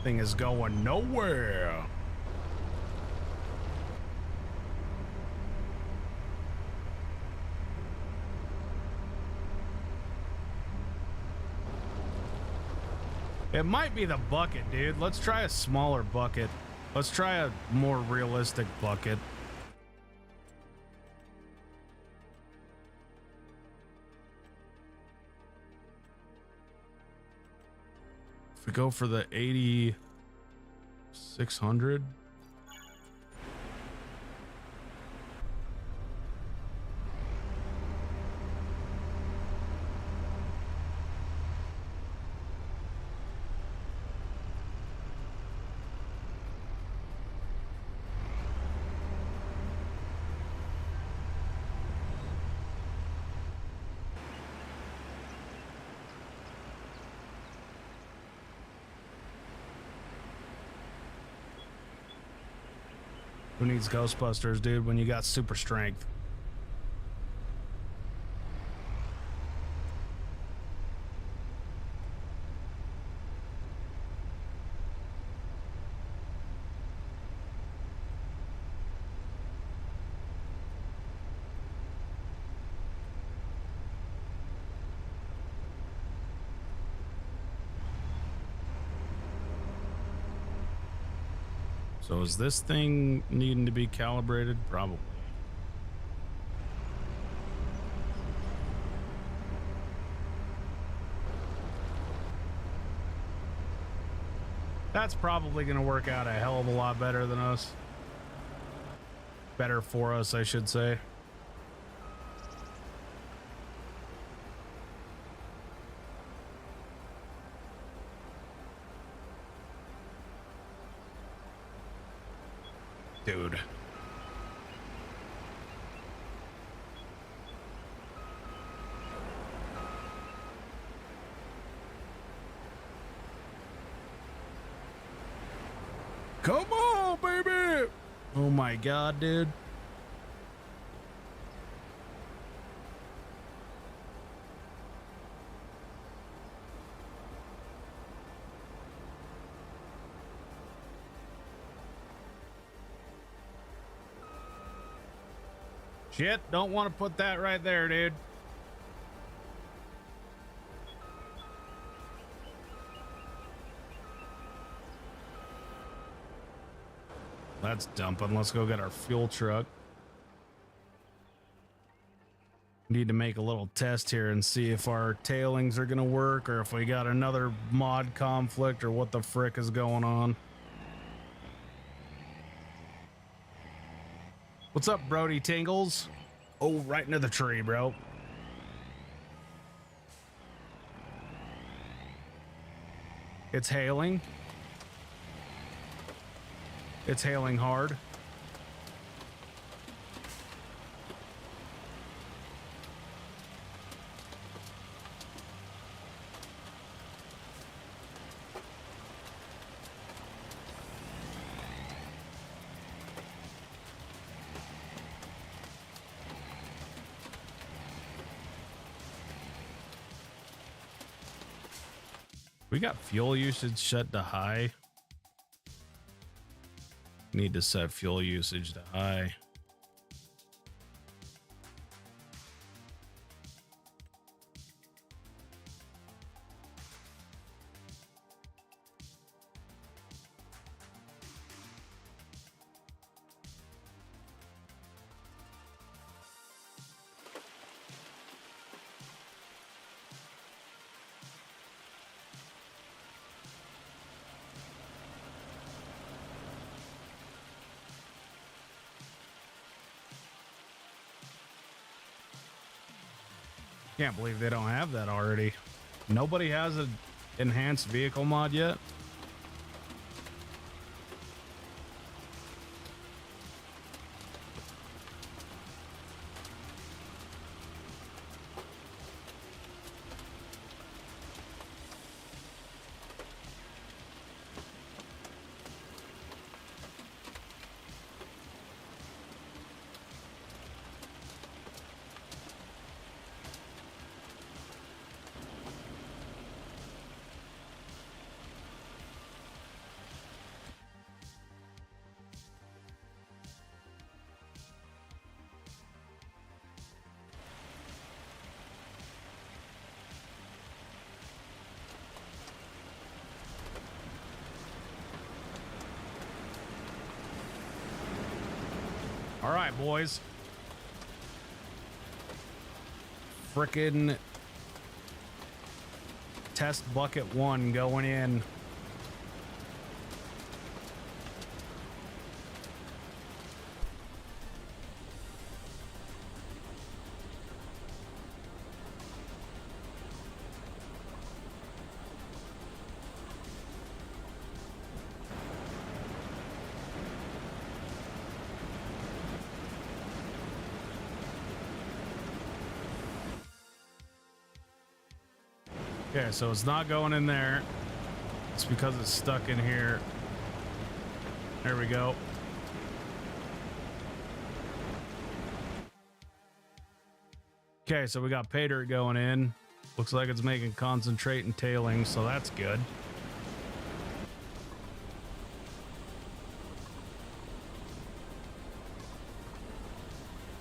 Thing is going nowhere. It might be the bucket, dude. Let's try a smaller bucket. Let's try a more realistic bucket. We go for the 8600. Who needs Ghostbusters, dude, when you got super strength? So is this thing needing to be calibrated? Probably. That's probably going to work out a hell of a lot better than us. Better for us, I should say. Dude. Come on, baby. Oh my God, dude. Shit, don't want to put that right there, dude. That's dumping. Let's go get our fuel truck. Need to make a little test here and see if our tailings are going to work or if we got another mod conflict or what the frick is going on. What's up, Brody Tingles? Oh, right into the tree, bro. It's hailing. It's hailing hard. We got fuel usage set to high. Need to set fuel usage to high. Can't believe they don't have that already. Nobody has an enhanced vehicle mod yet. All right, boys. Frickin' test bucket 1 going in. Okay, so it's not going in there. It's because it's stuck in here. There we go. Okay, so we got pay dirt going in. Looks like it's making concentrate and tailings, so that's good.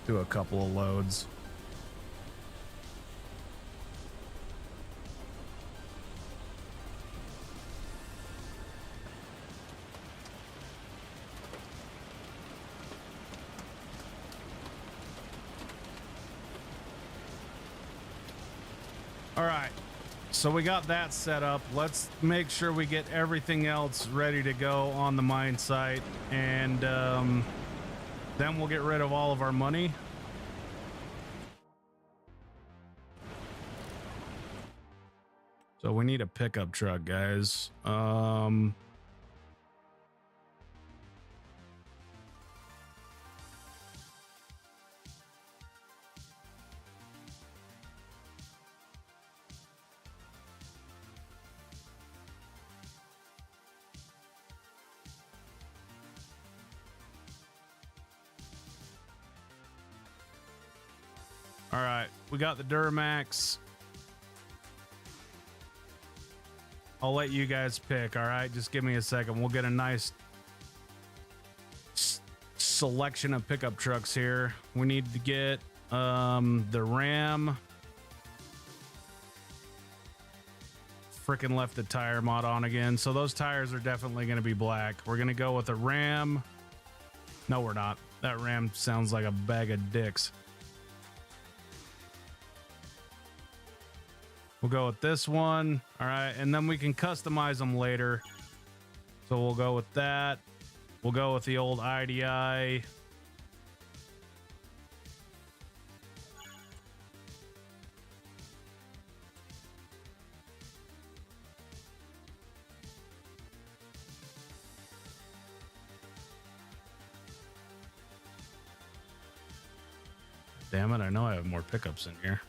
Do a couple of loads. All right. So we got that set up. Let's make sure we get everything else ready to go on the mine site. And then we'll get rid of all of our money. So we need a pickup truck, guys. All right, we got the Duramax. I'll let you guys pick. All right, just give me a second. We'll get a nice selection of pickup trucks here. We need to get the Ram. Freaking left the tire mod on again. So those tires are definitely going to be black. We're going to go with a Ram. No, we're not. That Ram sounds like a bag of dicks. We'll go with this one. All right. And then we can customize them later. So we'll go with that. We'll go with the old IDI. Damn it. I know I have more pickups in here.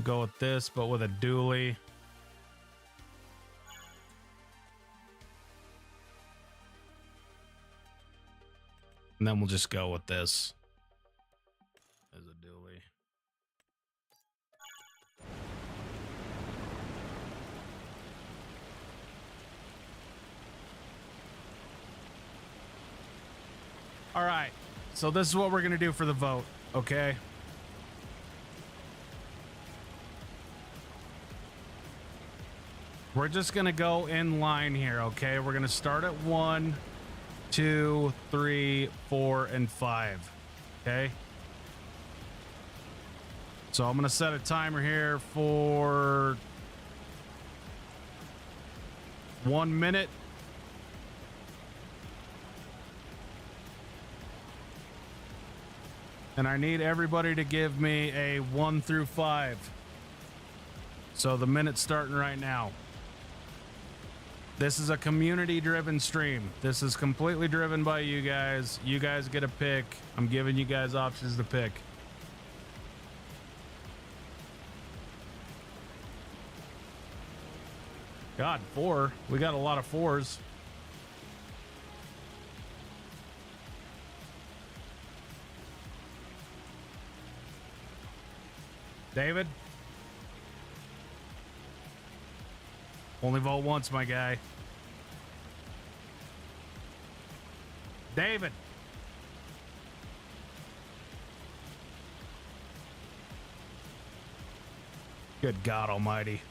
Go with this, but with a dually. And then we'll just go with this as a dually. All right. So this is what we're going to do for the vote, okay? We're just going to go in line here, okay? We're going to start at 1, 2, 3, 4, and 5, okay? So I'm going to set a timer here for 1 minute. And I need everybody to give me a 1 through 5. So the minute's starting right now. This is a community-driven stream. This is completely driven by you guys. You guys get a pick. I'm giving you guys options to pick. God, 4. We got a lot of 4s. David? Only vote once, my guy. David. Good God almighty.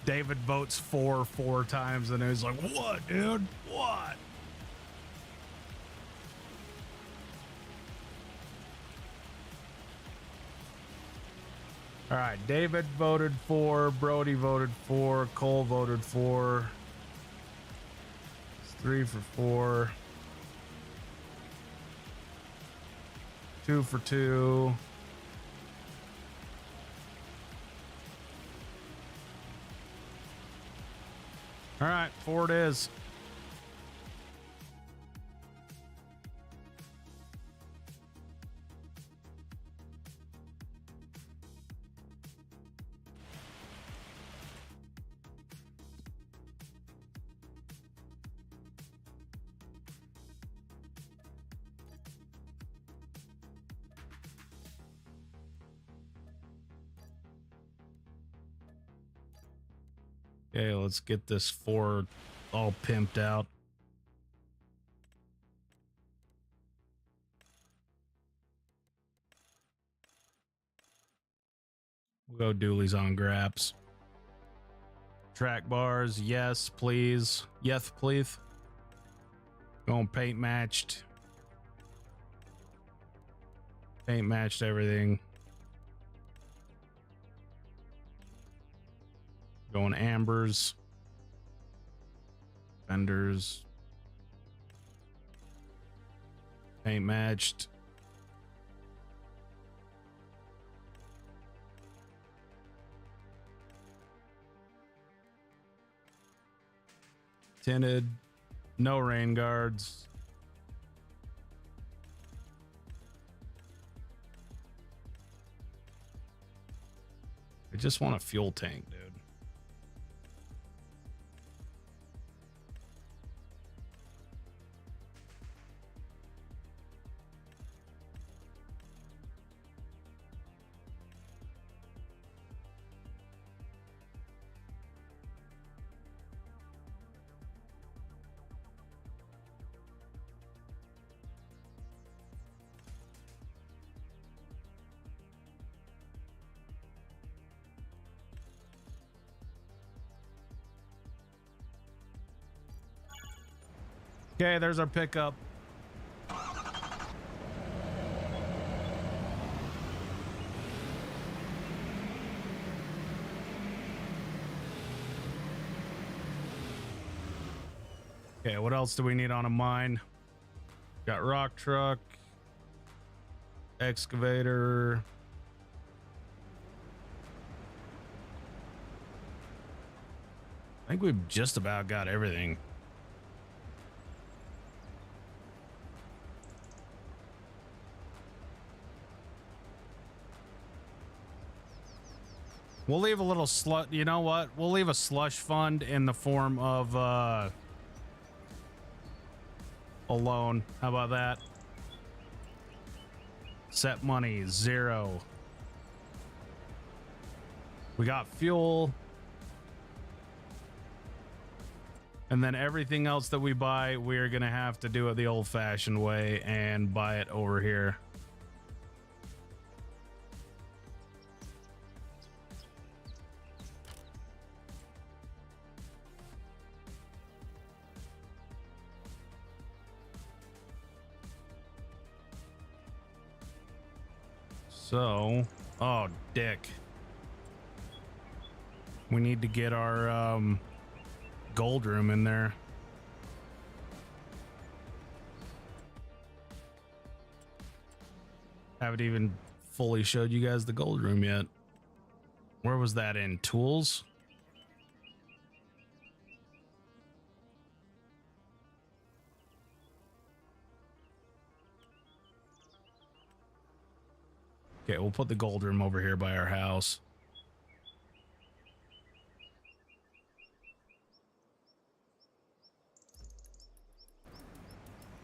David votes 4 times and he's like, what, dude? What? All right, David voted 4, Brody voted 4, Cole voted 4. It's 3 for 4. 2 for 2. All right, 4 it is. Okay, let's get this 4 all pimped out. We'll go dualies on graps. Track bars, yes, please. Yes, please. Going paint matched. Paint matched everything. Going ambers. Fenders. Paint matched. Tinted. No rain guards. I just want a fuel tank, dude. Okay, there's our pickup. Okay, what else do we need on a mine? Got rock truck, excavator. I think we've just about got everything. We'll leave a little you know what? We'll leave a slush fund in the form of a loan. How about that? Set money 0. We got fuel. And then everything else that we buy, we're gonna have to do it the old-fashioned way and buy it over here. So, oh, dick. We need to get our gold room in there. Haven't even fully showed you guys the gold room yet. Where was that in? Tools? Okay, we'll put the gold room over here by our house.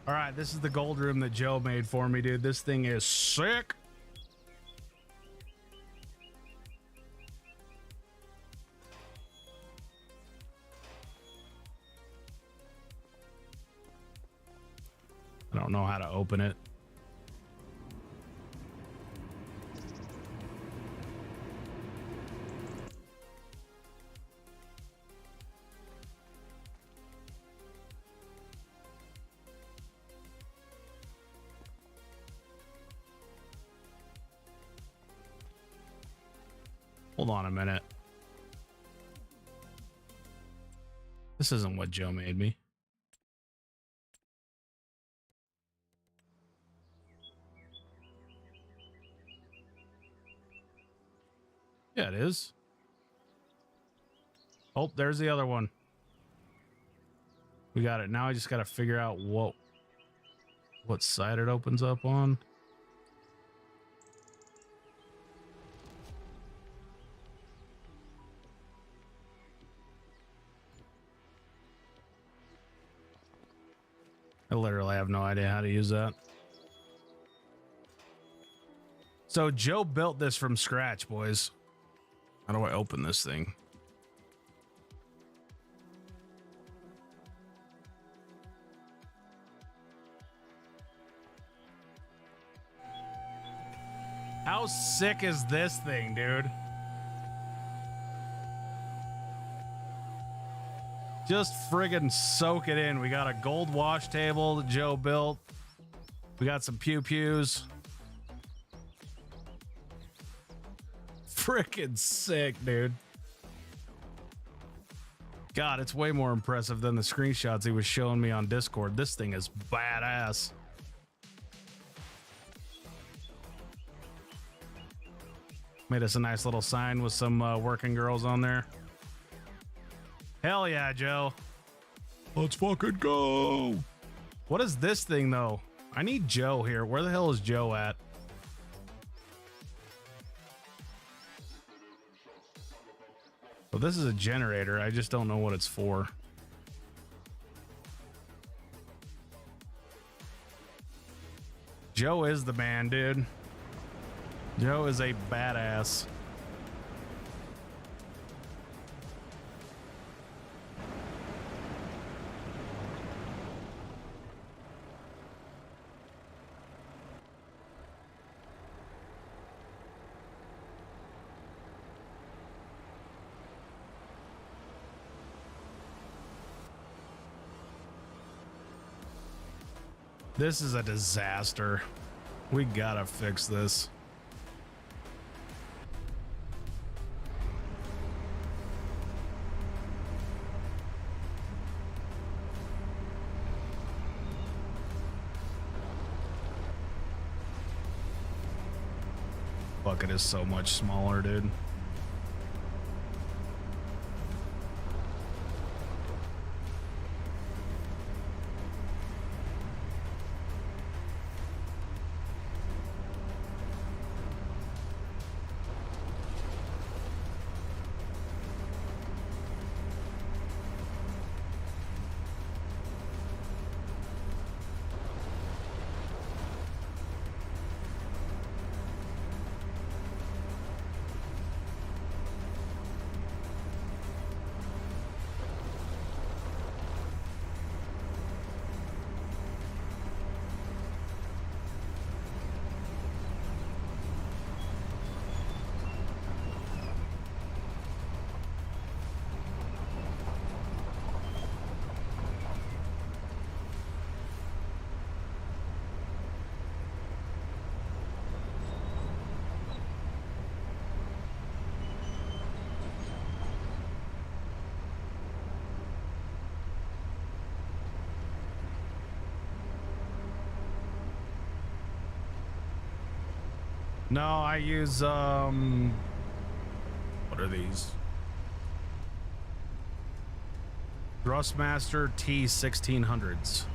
All right, this is the gold room that Joe made for me, dude. This thing is sick. I don't know how to open it. Hold on a minute. This isn't what Joe made me. Yeah, it is. Oh, there's the other one. We got it. Now I just got to figure out what side it opens up on. I literally have no idea how to use that. So Joe built this from scratch, boys. How do I open this thing? How sick is this thing, dude? Just friggin' soak it in. We got a gold wash table that Joe built. We got some pew-pews. Frickin' sick, dude. God, it's way more impressive than the screenshots he was showing me on Discord. This thing is badass. Made us a nice little sign with some working girls on there. Hell yeah, Joe. Let's fucking go. What is this thing, though? I need Joe here. Where the hell is Joe at? Well, this is a generator. I just don't know what it's for. Joe is the man, dude. Joe is a badass. This is a disaster. We gotta fix this. Bucket is so much smaller, dude. No, I use, what are these? Thrustmaster T1600s.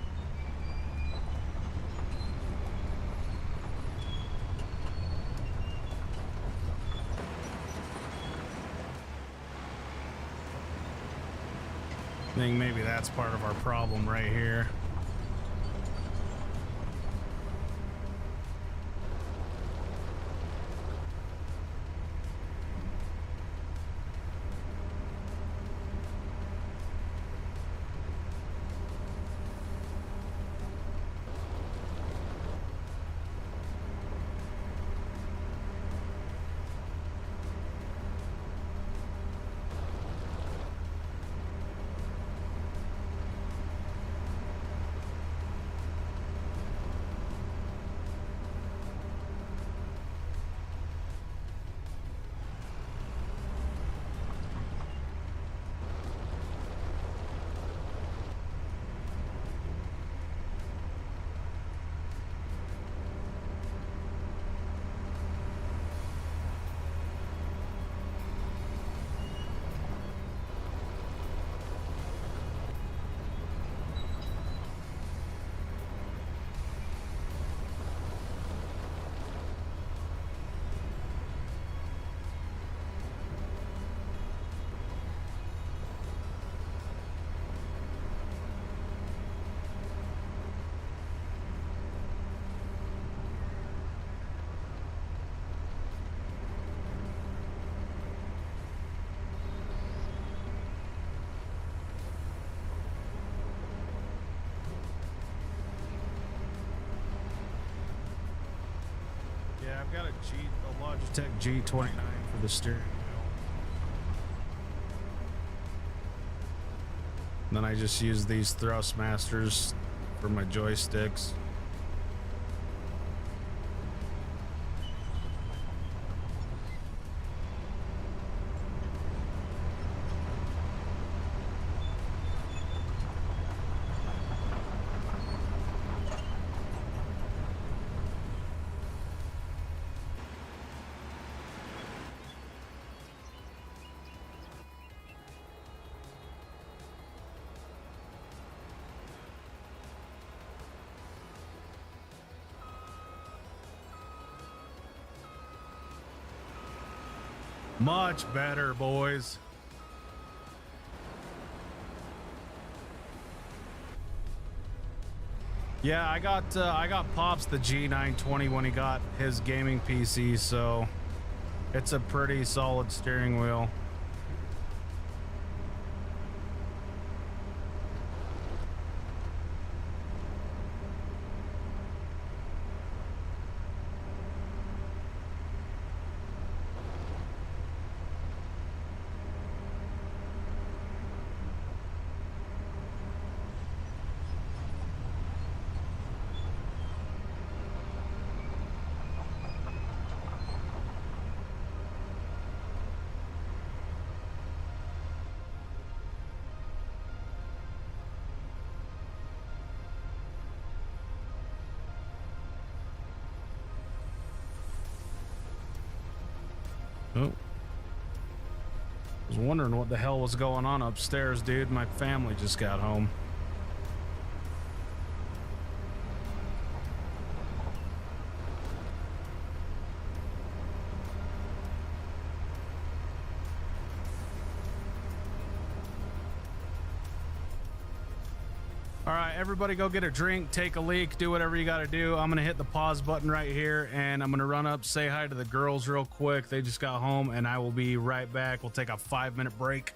I think maybe that's part of our problem right here. I've got a Logitech G29 for the steering wheel. And then I just use these Thrustmasters for my joysticks. Much better, boys. Yeah, I got Pops the G920 when he got his gaming PC, so it's a pretty solid steering wheel. Oh. I was wondering what the hell was going on upstairs, dude. My family just got home. All right, everybody go get a drink, take a leak, do whatever you got to do. I'm going to hit the pause button right here, and I'm going to run up, say hi to the girls real quick. They just got home, and I will be right back. We'll take a 5-minute break.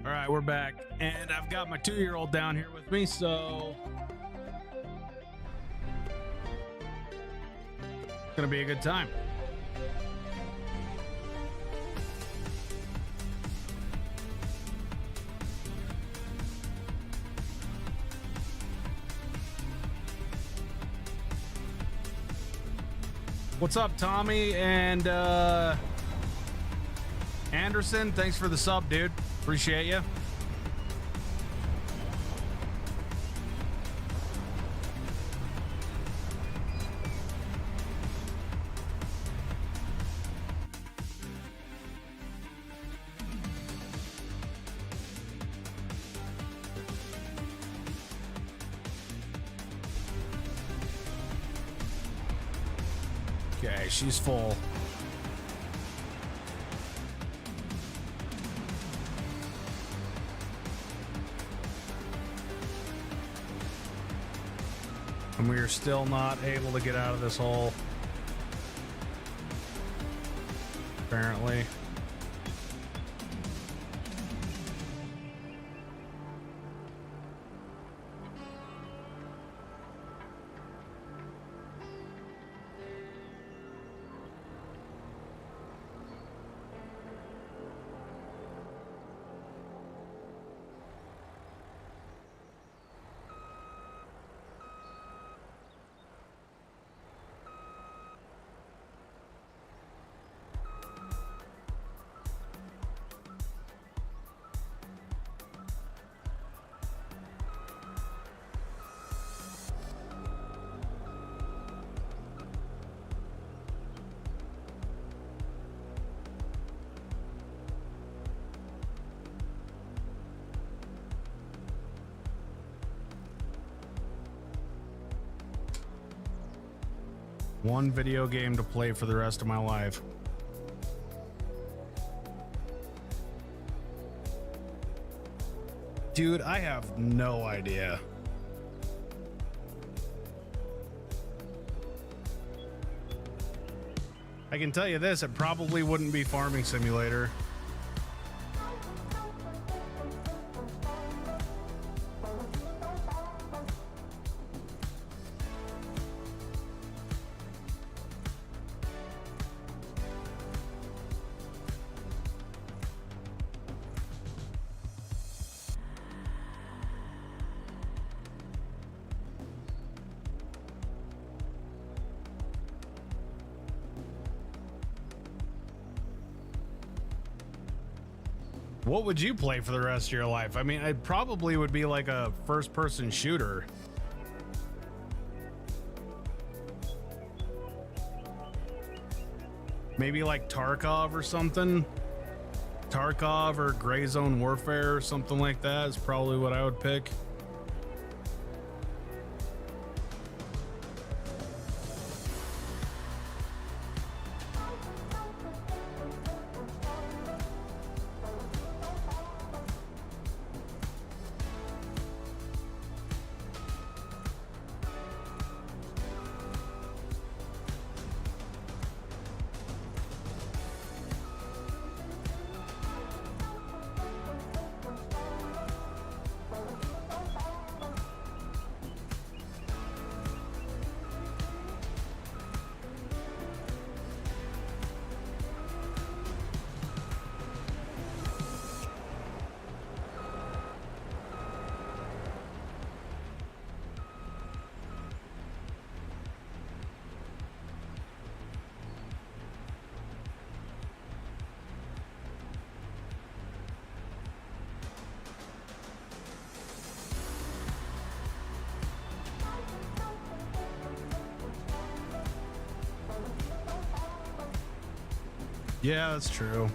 All right, we're back, and I've got my 2-year-old down here with me, so it's gonna be a good time. What's up, Tommy and Anderson? Thanks for the sub, dude. Appreciate you. Okay, she's full. And we are still not able to get out of this hole. Apparently. One video game to play for the rest of my life. Dude, I have no idea. I can tell you this, it probably wouldn't be Farming Simulator. What would you play for the rest of your life? I mean, it probably would be like a first-person shooter. Maybe like Tarkov or something. Tarkov or Gray Zone Warfare or something like that is probably what I would pick. Yeah, that's true.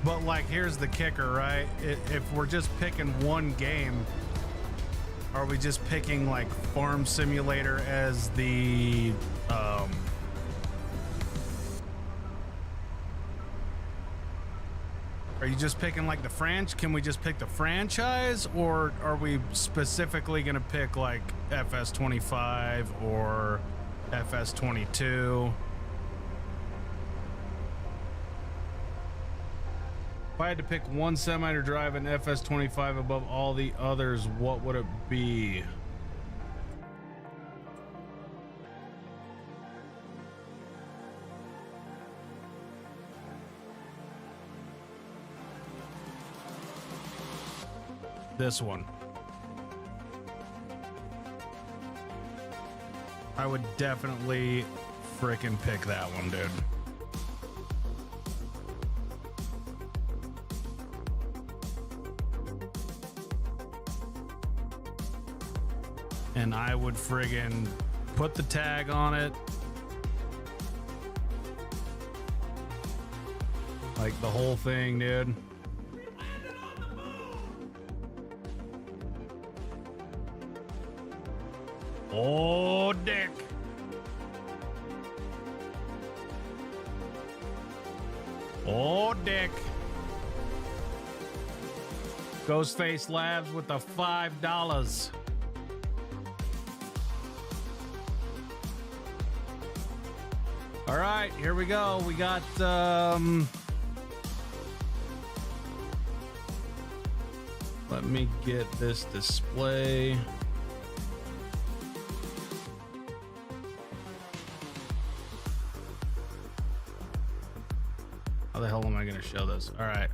But like, here's the kicker, right? If we're just picking one game, are we just picking like Farm Simulator as the Are you just picking like the Can we just pick the franchise, or are we specifically going to pick like FS25 or FS22? If I had to pick one semi to drive an FS25 above all the others, what would it be? This one. I would definitely frickin' pick that one, dude. And I would friggin' put the tag on it. Like the whole thing, dude. Oh, dick. Oh, dick. Ghostface Labs with the $5. All right, here we go. We got let me get this display. How the hell am I going to show this? All right.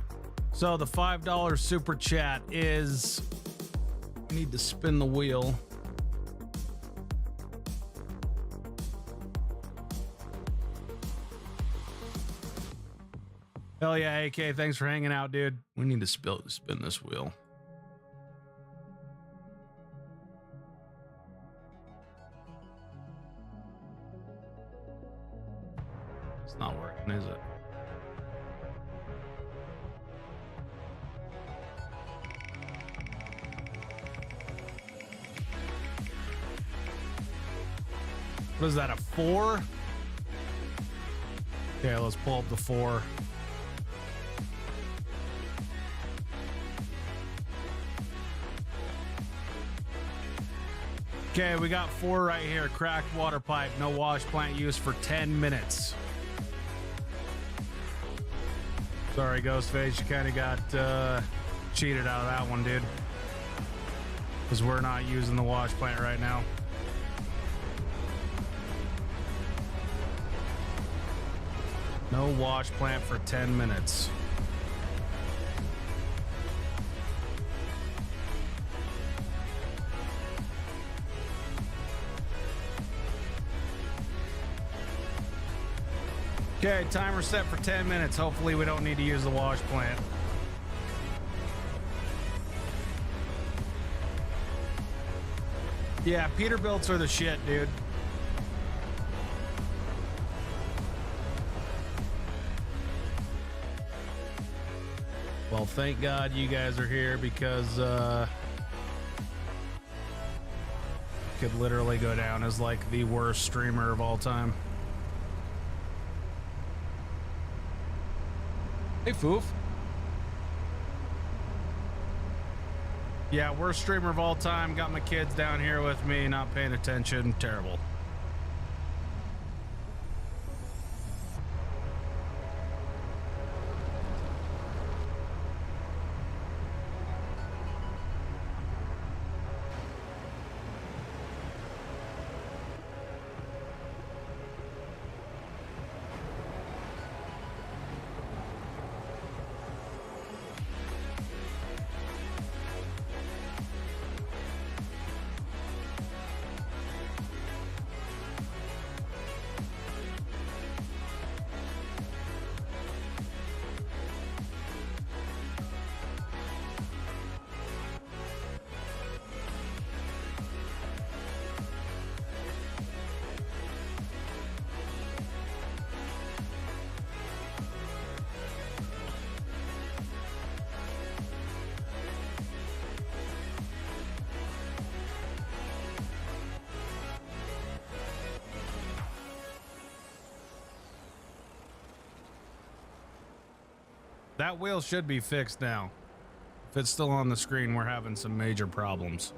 So the $5 super chat is, I need to spin the wheel. Hell yeah, AK, thanks for hanging out, dude. We need to spin this wheel. It's not working, is it? What is that, a 4? Okay, let's pull up the 4. Okay, we got 4 right here. Cracked water pipe, no wash plant use for 10 minutes. Sorry, Ghostface, you kind of got cheated out of that one, dude. Because we're not using the wash plant right now. No wash plant for 10 minutes. Okay, timer set for 10 minutes. Hopefully we don't need to use the wash plant. Yeah, Peterbilts are the shit, dude. Well, thank God you guys are here, because could literally go down as like the worst streamer of all time. Hey, Foof. Yeah, worst streamer of all time. Got my kids down here with me, not paying attention. Terrible. That wheel should be fixed now. If it's still on the screen, we're having some major problems.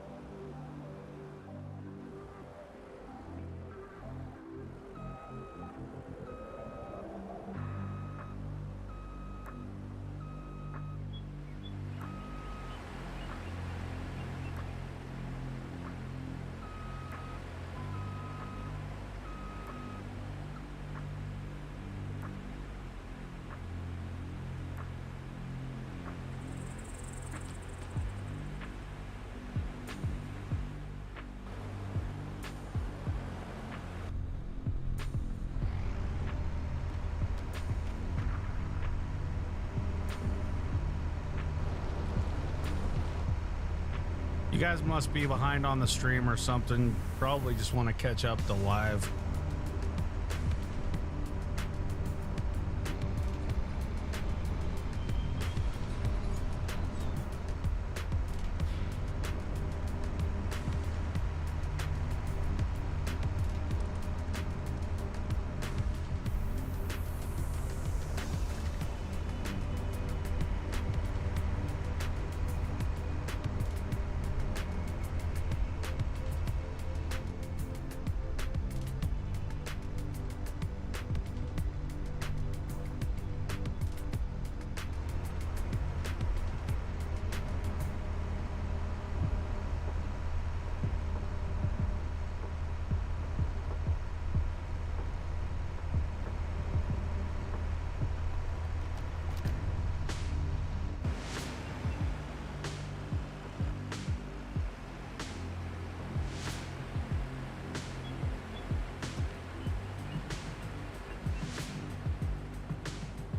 You guys must be behind on the stream or something. Probably just want to catch up to live.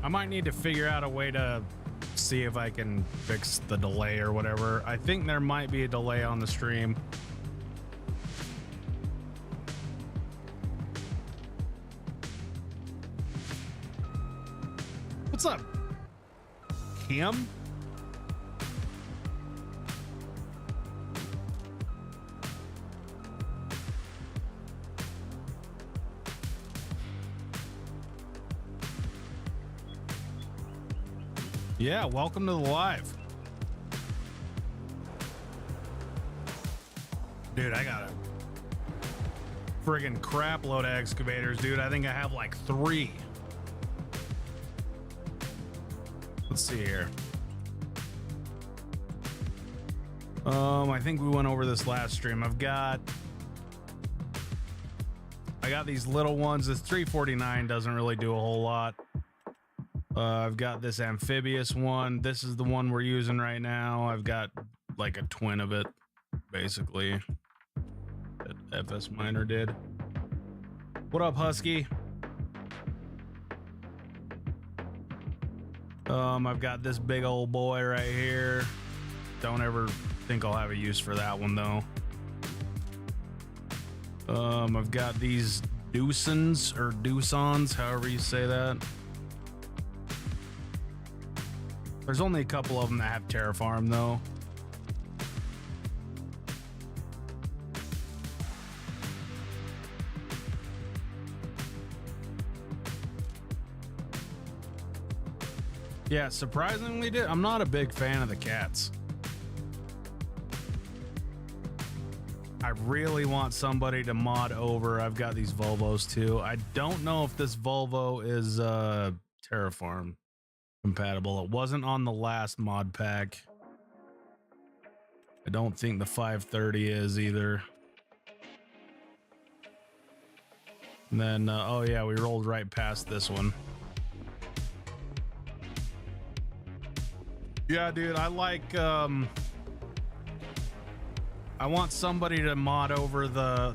I might need to figure out a way to see if I can fix the delay or whatever. I think there might be a delay on the stream. What's up, Kim? Yeah, welcome to the live. Dude, I got a friggin' crap load of excavators, dude. I think I have like 3. Let's see here. I think we went over this last stream. I got these little ones. This 349 doesn't really do a whole lot. I've got this amphibious one. This is the one we're using right now. I've got like a twin of it, basically, that FS Miner did. What up, Husky? I've got this big old boy right here. Don't ever think I'll have a use for that one, though. I've got these Doosan's or Doosons, however you say that. There's only a couple of them that have Terraform, though. Yeah, surprisingly, dude, I'm not a big fan of the cats. I really want somebody to mod over. I've got these Volvos, too. I don't know if this Volvo is Terraform compatible. It wasn't on the last mod pack. I don't think the 530 is either. And then oh yeah, we rolled right past this one. Yeah, dude, I like I want somebody to mod over the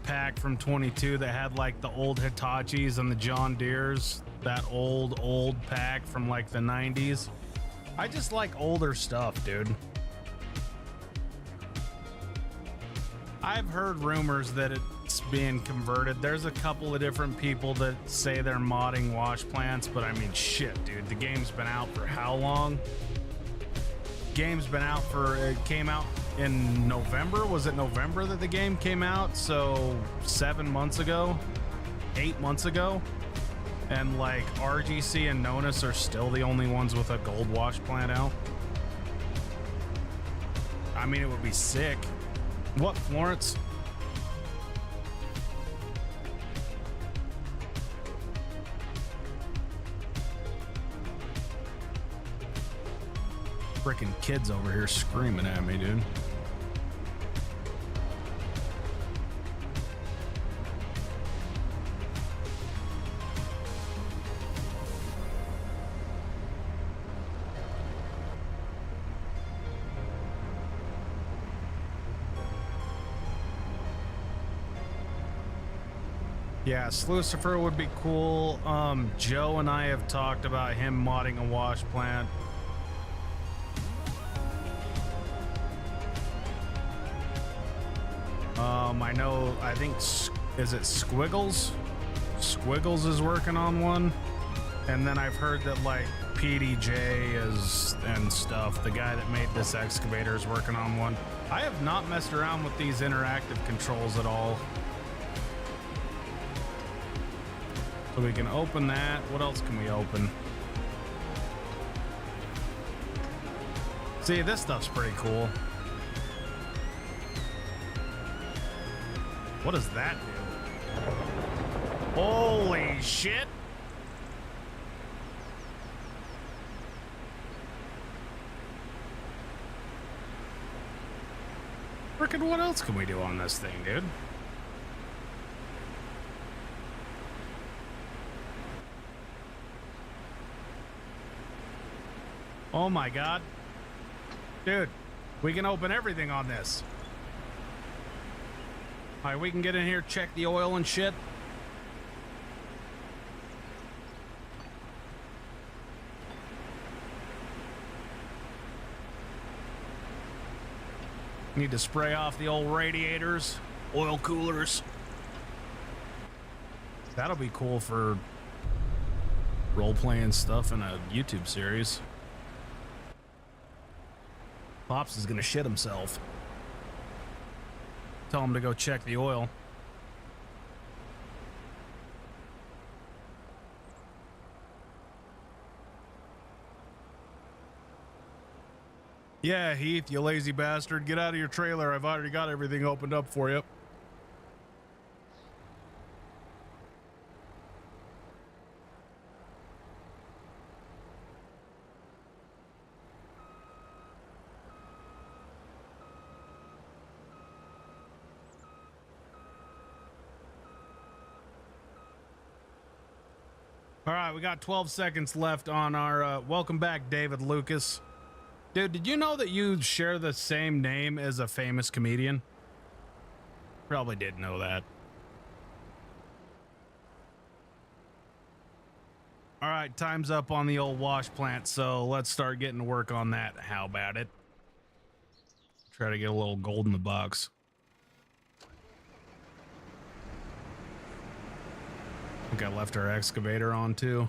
pack from 22 that had like the old Hitachis and the John Deeres. That old pack from like the 90s. I just like older stuff, dude. I've heard rumors that it's being converted. There's a couple of different people that say they're modding wash plants, but I mean, shit, dude. The game's been out for how long? Game's been out for, it came out in November. Was it November that the game came out? So 7 months ago, 8 months ago. And like RGC and Nonus are still the only ones with a gold wash plant out. I mean, it would be sick. What, Florence? Freaking kids over here screaming at me, dude. Yeah, Slucifer would be cool. Joe and I have talked about him modding a wash plant. I know, I think, is it Squiggles? Squiggles is working on one. And then I've heard that like PDJ is and stuff. The guy that made this excavator is working on one. I have not messed around with these interactive controls at all. So we can open that. What else can we open? See, this stuff's pretty cool. What does that do? Holy shit! Frickin' what else can we do on this thing, dude? Oh my god. Dude, we can open everything on this. Alright, we can get in here, check the oil and shit. Need to spray off the old radiators, oil coolers. That'll be cool for role-playing stuff in a YouTube series. Pops is gonna shit himself. Tell him to go check the oil. Yeah, Heath, you lazy bastard. Get out of your trailer. I've already got everything opened up for you. All right, we got 12 seconds left on our welcome back, David Lucas. Dude, did you know that you share the same name as a famous comedian? Probably did know that. All right, time's up on the old wash plant, so let's start getting to work on that. How about it? Try to get a little gold in the box. I think I left our excavator on too.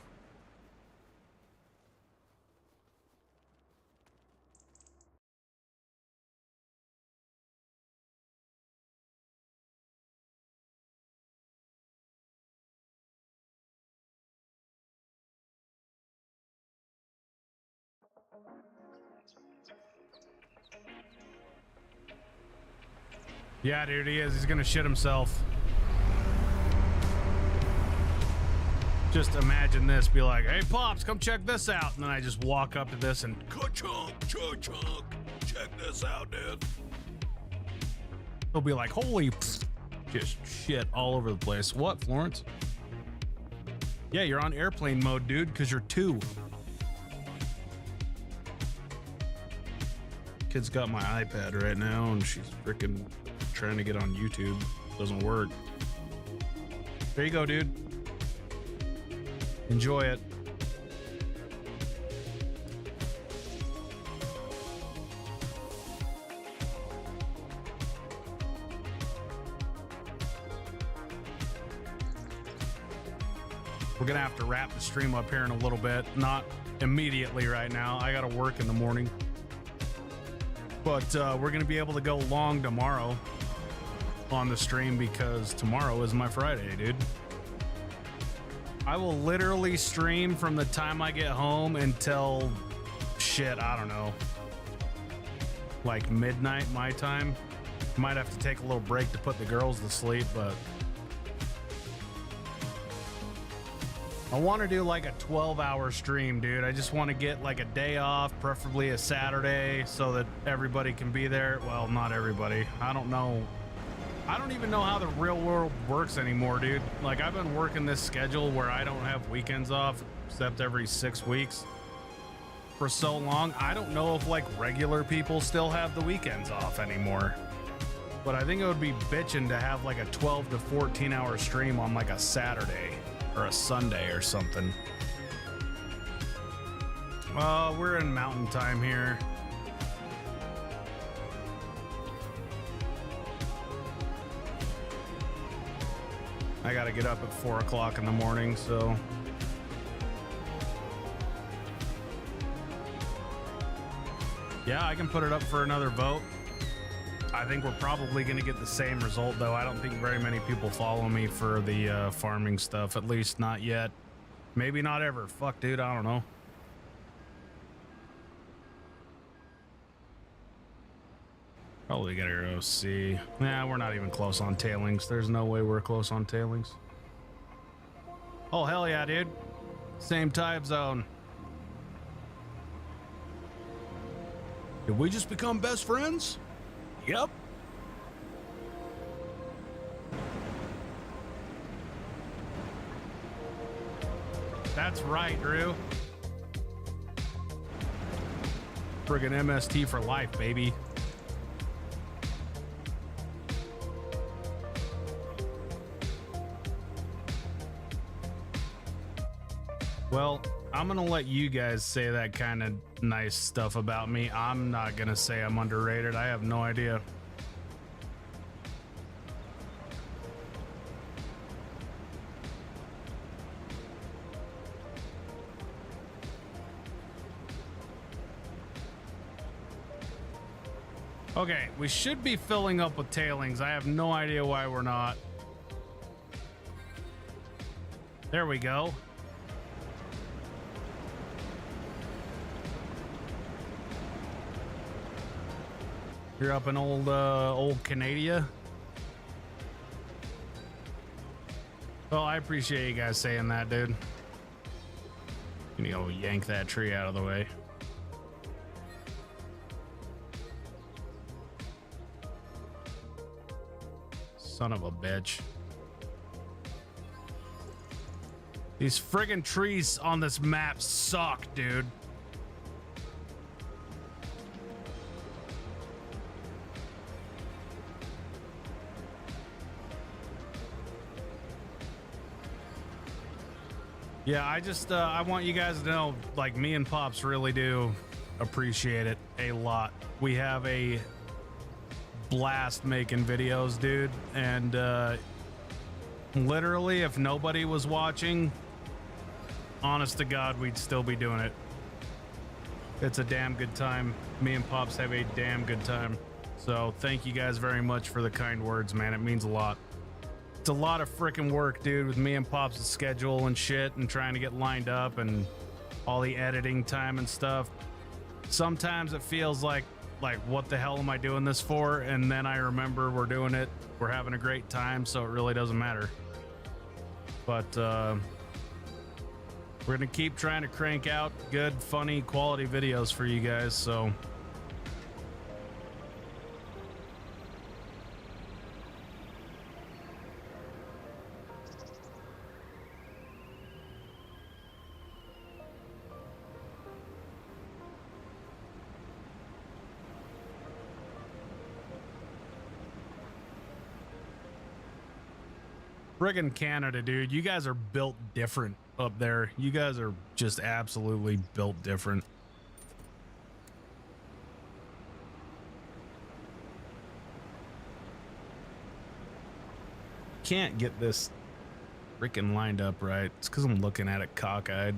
Yeah, dude, he is. He's gonna shit himself. Just imagine this, be like, hey, Pops, come check this out. And then I just walk up to this and ka-chunk, cha-chunk, check this out, dude. He'll be like, holy, just shit all over the place. What, Florence? Yeah, you're on airplane mode, dude, because you're 2. Kid's got my iPad right now, and she's freaking trying to get on YouTube. Doesn't work. There you go, dude. Enjoy it. We're gonna have to wrap the stream up here in a little bit. Not immediately right now. I gotta work in the morning. But we're gonna be able to go long tomorrow on the stream because tomorrow is my Friday, dude. I will literally stream from the time I get home until shit, I don't know, like midnight my time. Might have to take a little break to put the girls to sleep, but I want to do like a 12-hour stream, dude. I just want to get like a day off, preferably a Saturday, so that everybody can be there. Well, not everybody. I don't know. I don't even know how the real world works anymore, dude. Like, I've been working this schedule where I don't have weekends off except every 6 weeks for so long. I don't know if like regular people still have the weekends off anymore. But I think it would be bitching to have like a 12 to 14 hour stream on like a Saturday or a Sunday or something. We're in mountain time here. I gotta get up at 4 o'clock in the morning, so. Yeah, I can put it up for another vote. I think we're probably going to get the same result, though. I don't think very many people follow me for the farming stuff, at least not yet. Maybe not ever. Fuck, dude, I don't know. Probably gotta go see. Nah, we're not even close on tailings. There's no way we're close on tailings. Oh, hell yeah, dude. Same time zone. Did we just become best friends? Yep. That's right, Drew. Friggin' MST for life, baby. Well, I'm gonna let you guys say that kind of nice stuff about me. I'm not gonna say I'm underrated. I have no idea. Okay, we should be filling up with tailings. I have no idea why we're not. There we go. You're up in old Canada. Well, I appreciate you guys saying that, dude. You know, yank that tree out of the way. Son of a bitch. These friggin' trees on this map suck, dude. Yeah, I want you guys to know, like, me and Pops really do appreciate it a lot. We have a blast making videos, dude, and literally, if nobody was watching, honest to God, we'd still be doing it. It's a damn good time. Me and Pops have a damn good time. So thank you guys very much for the kind words, man. It means a lot. It's a lot of freaking work, dude, with me and Pops' schedule and shit and trying to get lined up and all the editing time and stuff. Sometimes it feels like what the hell am I doing this for? And then I remember we're doing it. We're having a great time, so it really doesn't matter. But we're going to keep trying to crank out good, funny, quality videos for you guys, so... Friggin' Canada, dude. You guys are built different up there. You guys are just absolutely built different. Can't get this freaking lined up right. It's because I'm looking at it cockeyed.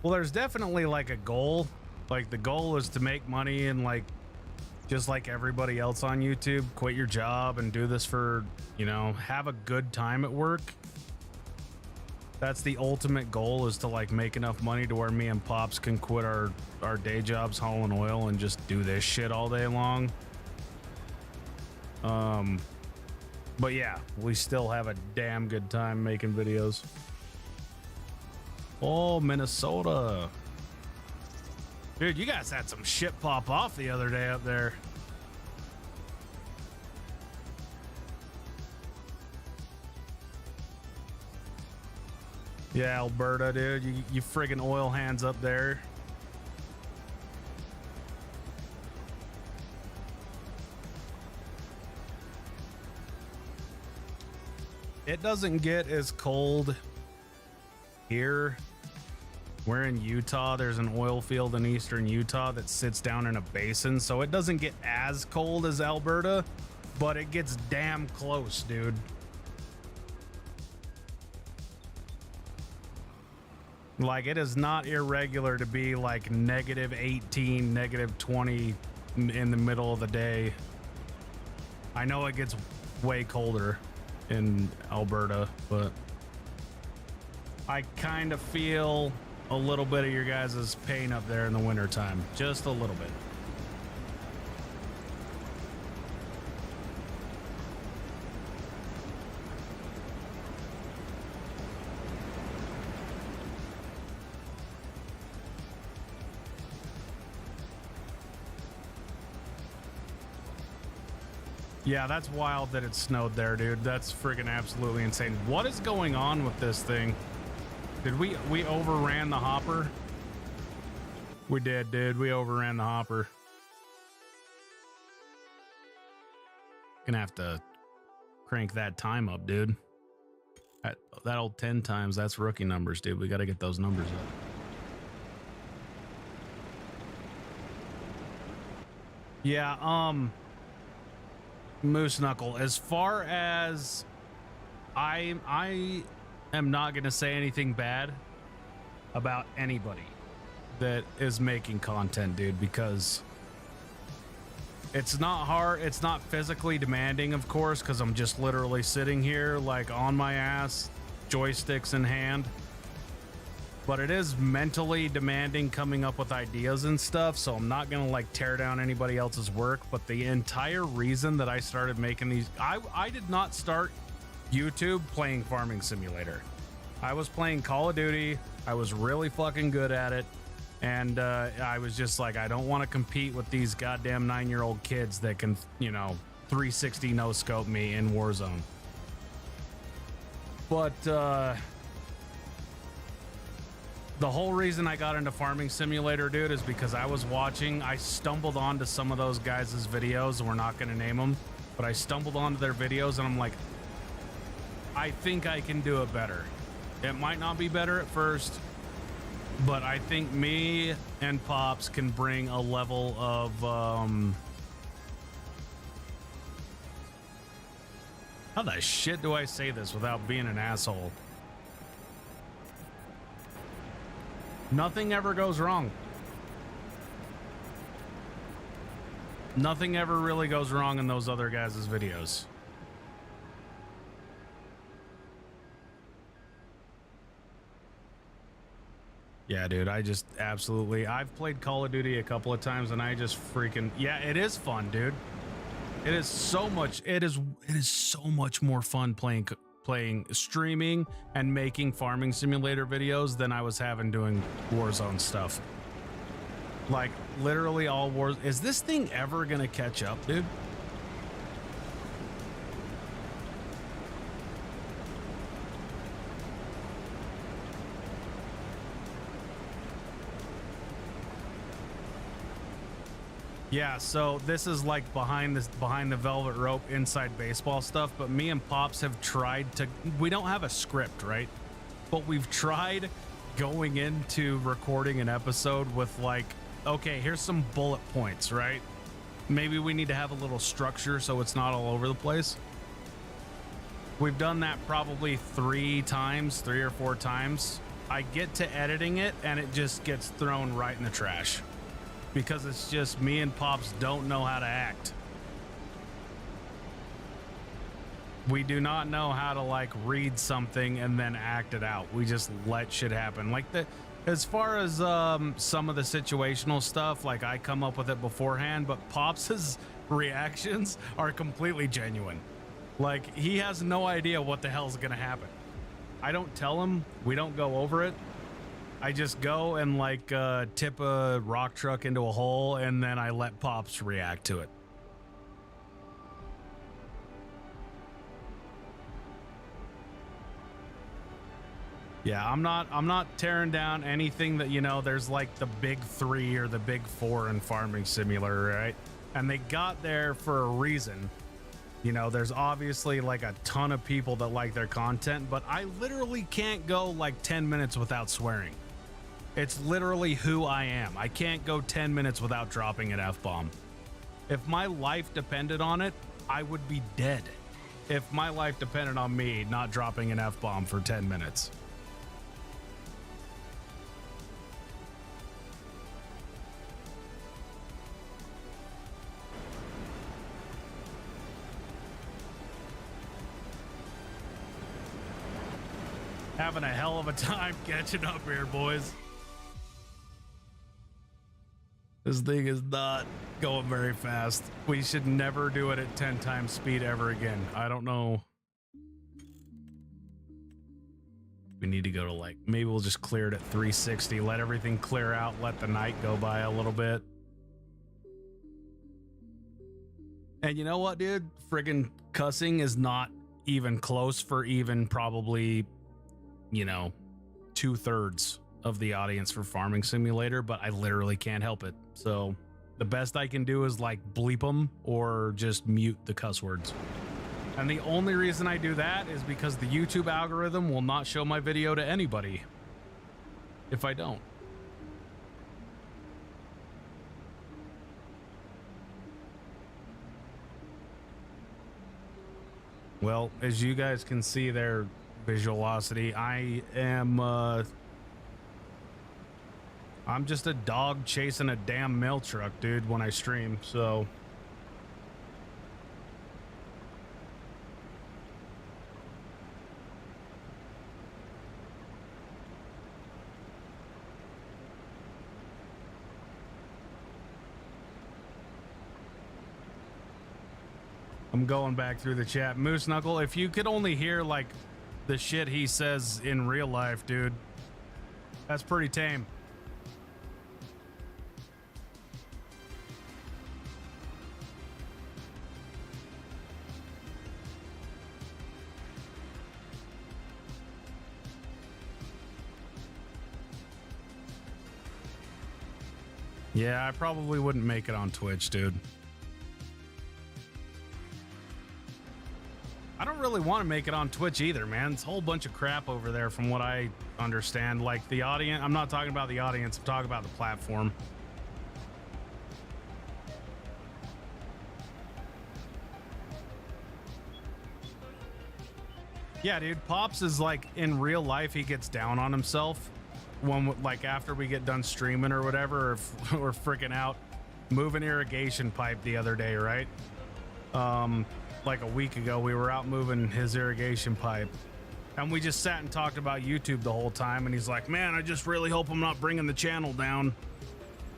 Well, there's definitely like a goal. Like the goal is to make money in like just like everybody else on YouTube, quit your job and do this for, you know, have a good time at work. That's the ultimate goal, is to like make enough money to where me and Pops can quit our day jobs hauling oil and just do this shit all day long. But yeah, we still have a damn good time making videos. Oh, Minnesota. Dude, you guys had some shit pop off the other day up there. Yeah, Alberta, dude. You friggin' oil hands up there. It doesn't get as cold here. We're in Utah. There's an oil field in eastern Utah that sits down in a basin, so it doesn't get as cold as Alberta, but it gets damn close, dude. Like, it is not irregular to be like -18, -20 in the middle of the day. I know it gets way colder in Alberta, but I kind of feel a little bit of your guys' pain up there in the wintertime. Just a little bit. Yeah, that's wild that it snowed there, dude. That's friggin' absolutely insane. What is going on with this thing? Did we overran the hopper? We did, dude. We overran the hopper. Gonna have to crank that time up, dude. That old 10 times, that's rookie numbers, dude. We gotta get those numbers up. Yeah, Moose Knuckle, as far as I am not going to say anything bad about anybody that is making content, dude, because it's not hard. It's not physically demanding, of course, because I'm just literally sitting here like on my ass, joysticks in hand. But it is mentally demanding coming up with ideas and stuff, so I'm not gonna like tear down anybody else's work. But the entire reason that I started making these, I did not start YouTube playing Farming Simulator. I was playing Call of Duty. I was really fucking good at it, and I was just like, I don't want to compete with these goddamn 9-year-old kids that can, you know, 360 no scope me in Warzone. But the whole reason I got into Farming Simulator, dude, is because I stumbled onto some of those guys' videos, and we're not going to name them, but I stumbled onto their videos, and I'm like, I think I can do it better. It might not be better at first, but I think me and Pops can bring a level of, how the shit do I say this without being an asshole? Nothing ever goes wrong. Nothing ever really goes wrong in those other guys' videos. Yeah, dude, I just absolutely... I've played Call of Duty a couple of times, and I just freaking... Yeah, it is fun, dude. It is so much... It is so much more fun playing streaming and making Farming Simulator videos than I was having doing Warzone stuff. Like, literally all wars. Is this thing ever gonna catch up, dude? Yeah, so this is like behind the velvet rope inside baseball stuff, but me and Pops have tried to, we don't have a script, right? But we've tried going into recording an episode with like, okay, here's some bullet points, right? Maybe we need to have a little structure so it's not all over the place. We've done that probably 3 or 4 times. I get to editing it and it just gets thrown right in the trash. because it's just me and Pops don't know how to act. We do not know how to like read something and then act it out. We just let shit happen. Like as far as some of the situational stuff, like I come up with it beforehand, but Pops's reactions are completely genuine. Like he has no idea what the hell's gonna happen. I don't tell him, we don't go over it. I just go and like tip a rock truck into a hole, and then I let Pops react to it. Yeah, I'm not tearing down anything that, you know, there's like the big 3 or the big 4 in Farming Simulator, right? And they got there for a reason. You know, there's obviously like a ton of people that like their content, but I literally can't go like 10 minutes without swearing. It's literally who I am. I can't go 10 minutes without dropping an F-bomb. If my life depended on it, I would be dead. If my life depended on me not dropping an F-bomb for 10 minutes. Having a hell of a time catching up here, boys. This thing is not going very fast. We should never do it at 10 times speed ever again. I don't know. We need to go to like, maybe we'll just clear it at 360, let everything clear out, let the night go by a little bit. And you know what, dude? Friggin' cussing is not even close for even probably, you know, 2/3 of the audience for Farming Simulator, but I literally can't help it. So the best I can do is like bleep them or just mute the cuss words. And the only reason I do that is because the YouTube algorithm will not show my video to anybody if I don't. Well, as you guys can see there, Visualosity, I am I'm just a dog chasing a damn mail truck, dude, when I stream, so I'm going back through the chat. Moose Knuckle, if you could only hear like the shit he says in real life, dude, that's pretty tame. Yeah, I probably wouldn't make it on Twitch, dude. I don't really want to make it on Twitch either, man. It's a whole bunch of crap over there from what I understand. Like the audience, I'm not talking about the audience, I'm talking about the platform. Yeah, dude, Pops is like, in real life, he gets down on himself when, like, after we get done streaming or whatever, or if we're freaking out moving irrigation pipe the other day, right? Like a week ago, we were out moving his irrigation pipe, and we just sat and talked about YouTube the whole time, and he's like, man, I just really hope I'm not bringing the channel down.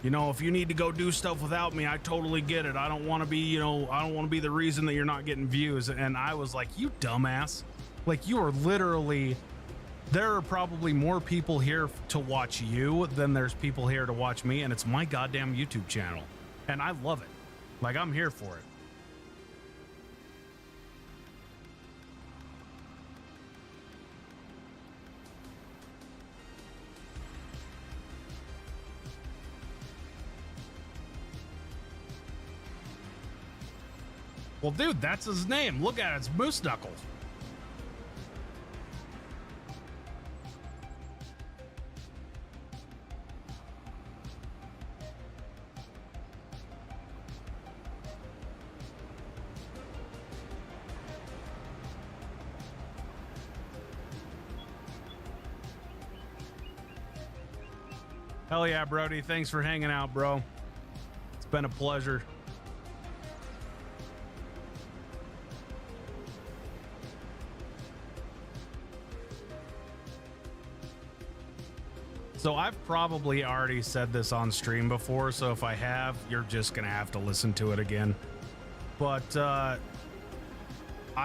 You know, if you need to go do stuff without me, I totally get it. I don't want to be, you know, I don't want to be the reason that you're not getting views. And I was like, you dumbass. Like, you are literally, there are probably more people here to watch you than there's people here to watch me, and it's my goddamn YouTube channel. And I love it. Like, I'm here for it. Well, dude, that's his name. Look at it. It's Moose Knuckle. Hell yeah, Brody. Thanks for hanging out, bro. Been a pleasure. So I've probably already said this on stream before, so if I have, you're just gonna have to listen to it again. But I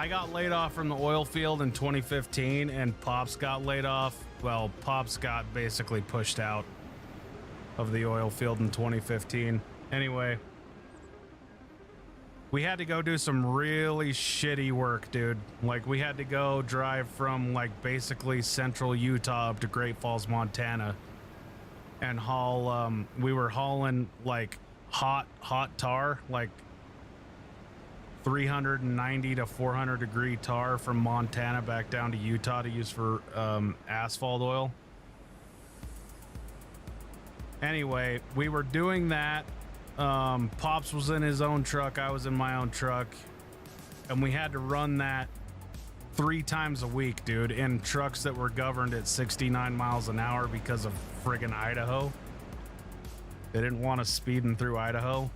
got laid off from the oil field in 2015, and Pops got laid off. Well, Pops got basically pushed out of the oil field in 2015. Anyway, we had to go do some really shitty work, dude. Like, we had to go drive from, like, basically central Utah up to Great Falls, Montana, and haul, we were hauling, like, hot tar, like 390 to 400 degree tar from Montana back down to Utah to use for asphalt oil. Anyway, we were doing that. Pops was in his own truck, I was in my own truck, and we had to run that 3 times a week, dude, in trucks that were governed at 69 miles an hour because of friggin' Idaho. They didn't want us speeding through Idaho.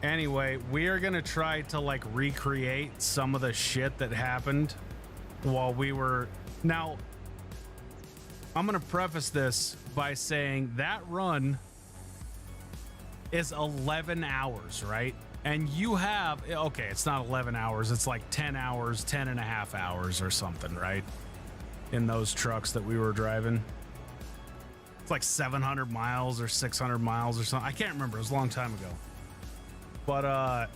Anyway, we are gonna try to, like, recreate some of the shit that happened while we were... Now, I'm gonna preface this by saying that run is 11 hours, right? And you have, okay, it's not 11 hours, it's like 10 hours, 10 and a half hours or something, right? In those trucks that we were driving. It's like 700 miles or 600 miles or something. I can't remember, it was a long time ago. But,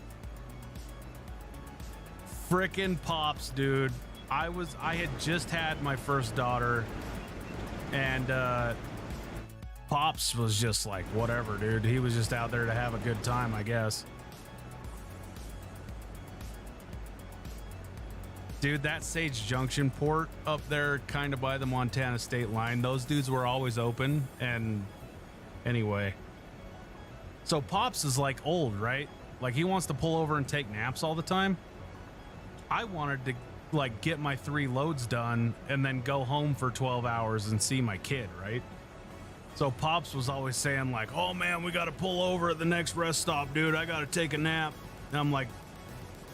frickin' Pops, dude. I had just had my first daughter, and, Pops was just like, whatever, dude. He was just out there to have a good time, I guess. Dude, that Sage Junction port up there kind of by the Montana state line, those dudes were always open. And anyway, so Pops is like old, right? Like, he wants to pull over and take naps all the time. I wanted to, like, get my 3 loads done and then go home for 12 hours and see my kid, right? So Pops was always saying, like, oh man, we got to pull over at the next rest stop, dude. I got to take a nap. And I'm like,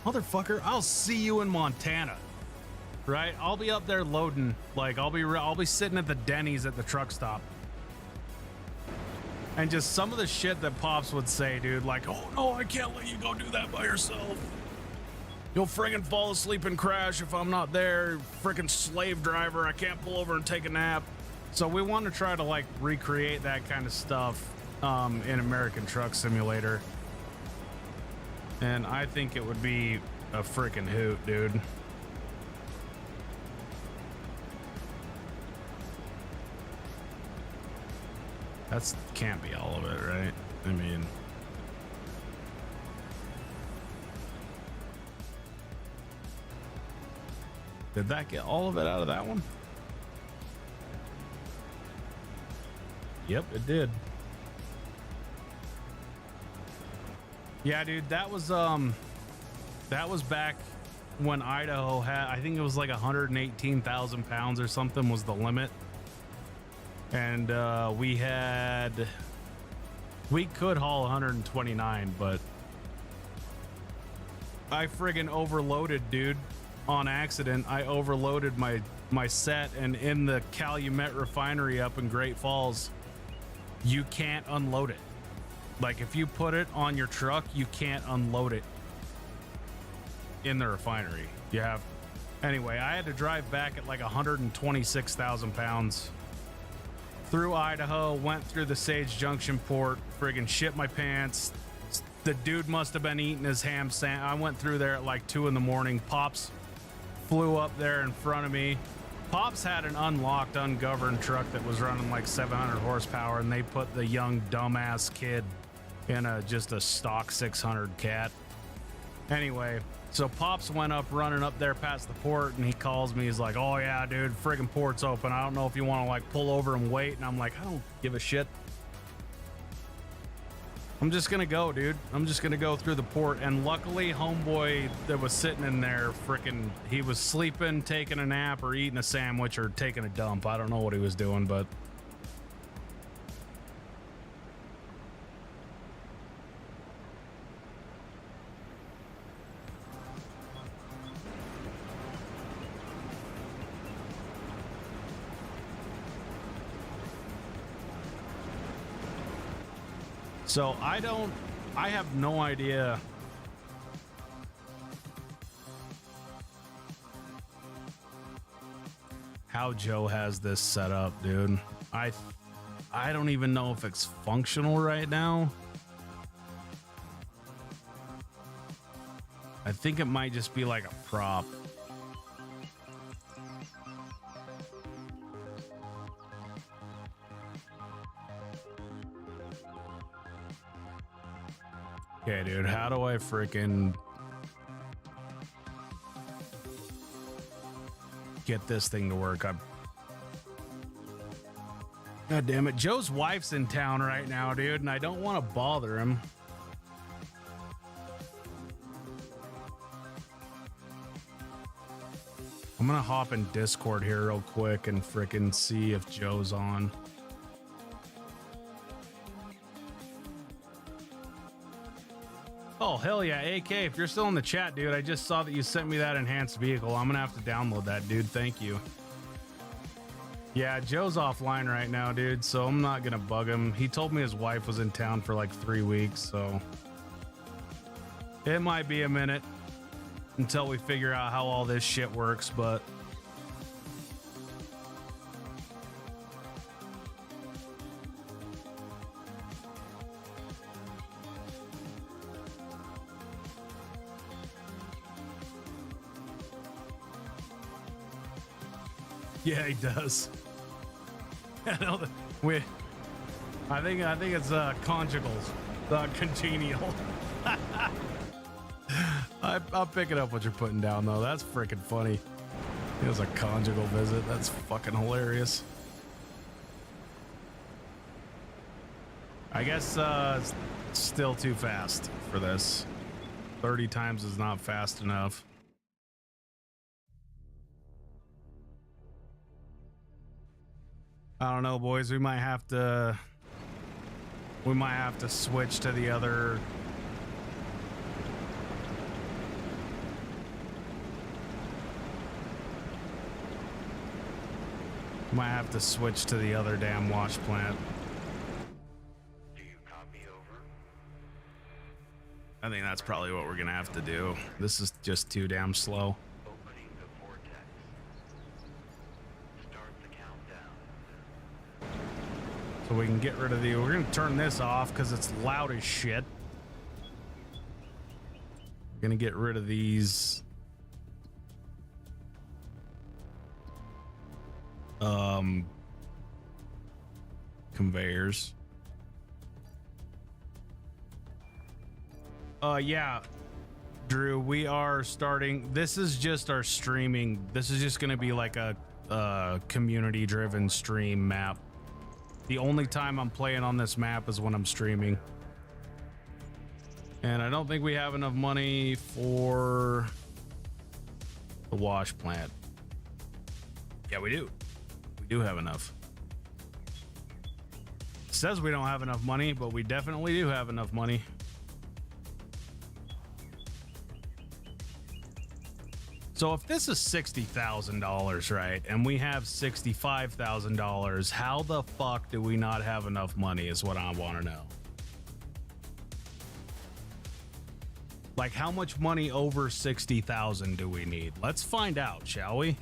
motherfucker, I'll see you in Montana, right? I'll be up there loading. Like, I'll be sitting at the Denny's at the truck stop. And just some of the shit that Pops would say, dude, like, oh no, I can't let you go do that by yourself. You'll friggin' fall asleep and crash if I'm not there. Friggin' slave driver, I can't pull over and take a nap. So we want to try to, like, recreate that kind of stuff in American Truck Simulator. And I think it would be a freaking hoot, dude. That's can't be all of it, right? I mean... Did that get all of it out of that one? Yep, it did. Yeah, dude, that was back when Idaho had, I think it was like 118,000 pounds or something was the limit. And we could haul 129, but I friggin' overloaded, dude, on accident. I overloaded my set, and in the Calumet refinery up in Great Falls, you can't unload it. Like, if you put it on your truck, you can't unload it in the refinery. You have... Anyway, I had to drive back at like 126,000 pounds through Idaho, went through the Sage Junction port, friggin' shit my pants. The dude must have been eating his ham sandwich. I went through there at like 2 in the morning. Pops flew up there in front of me. Pops had an unlocked, ungoverned truck that was running like 700 horsepower, and they put the young dumbass kid in just a stock 600 cat. Anyway, so Pops went up running up there past the port, and he calls me. He's like, oh yeah, dude, friggin' port's open. I don't know if you want to like pull over and wait. And I'm like, I don't give a shit. I'm just gonna go, dude. I'm just gonna go through the port. And luckily, homeboy that was sitting in there, frickin', he was sleeping, taking a nap, or eating a sandwich, or taking a dump. I don't know what he was doing, but So I have no idea how Joe has this set up, dude. I don't even know if it's functional right now. I think it might just be like a prop. Okay, dude, how do I freaking get this thing to work? God damn it. Joe's wife's in town right now, dude, and I don't want to bother him. I'm gonna hop in Discord here real quick and freaking see if Joe's on. Oh, hell yeah, AK, if you're still in the chat, dude, I just saw that you sent me that enhanced vehicle. I'm gonna have to download that, dude. Thank you. Yeah, Joe's offline right now, dude, so I'm not gonna bug him. He told me his wife was in town for like 3 weeks, so it might be a minute until we figure out how all this shit works, but yeah, he does. I think it's conjugal, congenial. I'm picking up what you're putting down, though. That's freaking funny. It was a conjugal visit. That's fucking hilarious. I guess it's still too fast for this. 30 times is not fast enough. I don't know, boys. We might have to switch to the other. Might have to switch to the other damn wash plant. Do you copy over? I think that's probably what we're gonna have to do. This is just too damn slow. Opening the vortex. Start the countdown. So we can get rid of we're gonna turn this off because it's loud as shit. We're gonna get rid of these conveyors. Yeah, Drew, we are starting. This is just our streaming. This is just gonna be like a community driven stream map. The only time I'm playing on this map is when I'm streaming. And I don't think we have enough money for the wash plant. Yeah, we do. We do have enough. It says we don't have enough money, but we definitely do have enough money. So if this is $60,000, right, and we have $65,000, how the fuck do we not have enough money is what I want to know. Like, how much money over 60,000 do we need? Let's find out, shall we?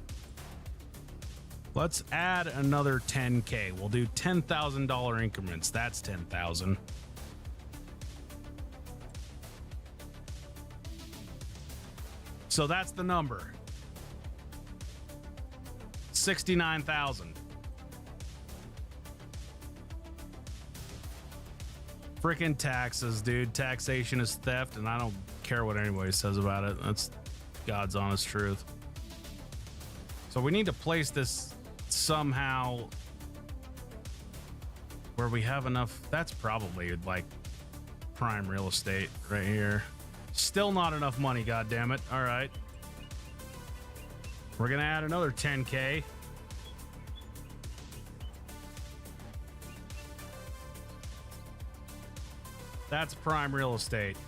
Let's add another 10K. We'll do $10,000 increments. That's 10,000. So that's the number. 69,000. Freaking taxes, dude. Taxation is theft, and I don't care what anybody says about it. That's God's honest truth. So we need to place this somehow where we have enough. That's probably like prime real estate right here. Still not enough money, goddammit. All right. We're going to add another 10K. That's prime real estate.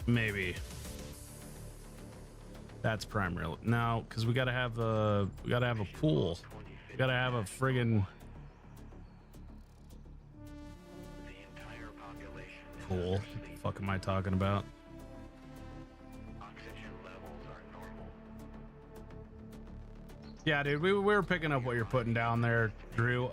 Maybe. That's prime real. No, because we got to have a pool. We got to have a friggin' sleep. The fuck am I talking about? Oxygen levels are normal. Yeah, dude, we were picking up what you're putting down there, Drew.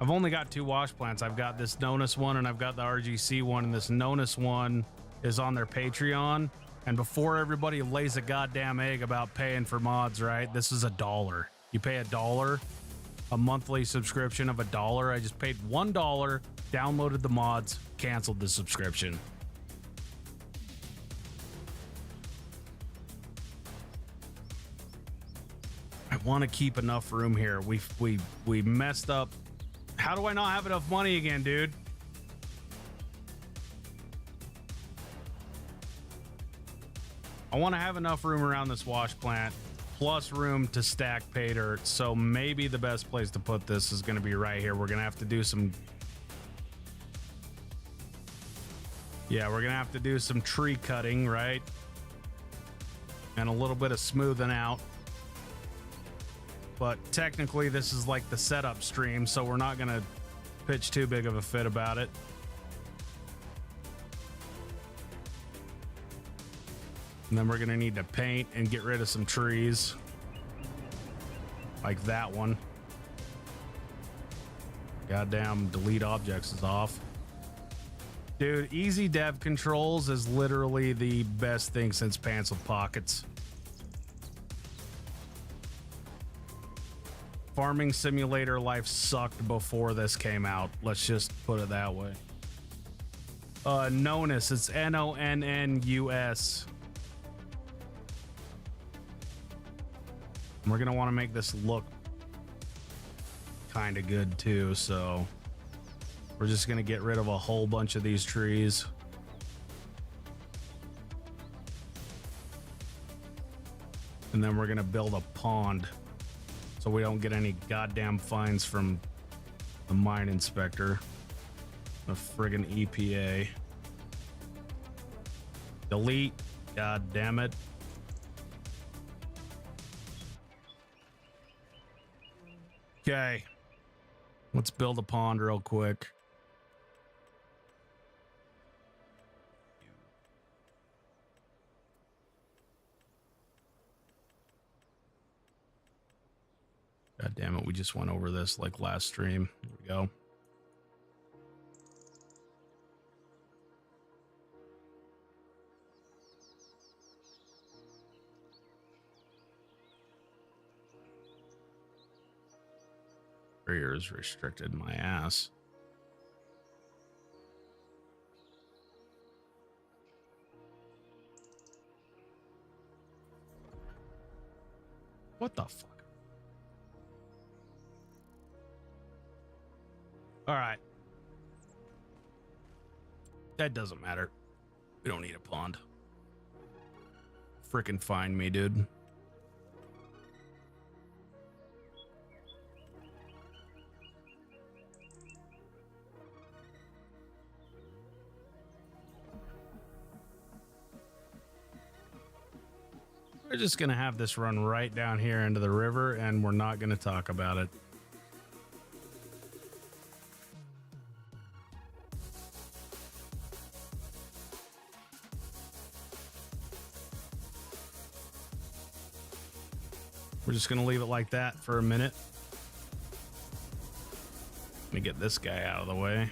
I've only got 2 wash plants. I've got this Nonus one and I've got the RGC one, and this Nonus one is on their Patreon. And before everybody lays a goddamn egg about paying for mods, right? This is $1. You pay $1, a monthly subscription of $1. I just paid $1, downloaded the mods, canceled the subscription. I want to keep enough room here. We messed up. How do I not have enough money again, dude? I want to have enough room around this wash plant, plus room to stack pay dirt. So maybe the best place to put this is going to be right here. We're going to have to do some... Yeah, we're going to have to do some tree cutting, right? And a little bit of smoothing out. But technically this is like the setup stream, so we're not going to pitch too big of a fit about it. And then we're going to need to paint and get rid of some trees. Like that one. Goddamn delete objects is off. Dude, easy dev controls is literally the best thing since pants with pockets. Farming simulator life sucked before this came out. Let's just put it that way. Nonus, it's Nonnus. We're gonna want to make this look kind of good too, so we're just gonna get rid of a whole bunch of these trees. And then we're gonna build a pond so we don't get any goddamn fines from the mine inspector, the friggin' EPA. Delete, god damn it. Okay, let's build a pond real quick. God damn it, we just went over this like last stream. Here we go. Barriers restricted my ass. What the fuck? All right. That doesn't matter. We don't need a pond. Frickin' find me, dude. We're just gonna have this run right down here into the river, and we're not gonna talk about it. We're just gonna leave it like that for a minute. Let me get this guy out of the way.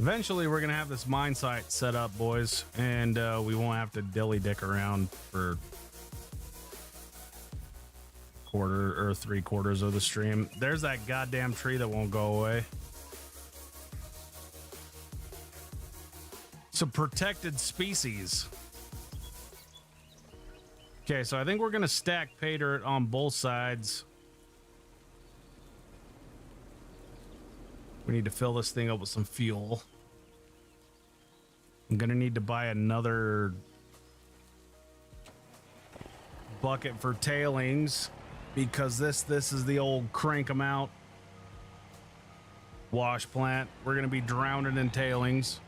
Eventually, we're going to have this mine site set up, boys, and we won't have to dilly-dick around for quarter or 3/4 of the stream. There's that goddamn tree that won't go away. It's a protected species. Okay, so I think we're going to stack pay dirt on both sides. We need to fill this thing up with some fuel. I'm gonna need to buy another bucket for tailings because this is the old crank 'em out. wash plant. We're going to be drowning in tailings.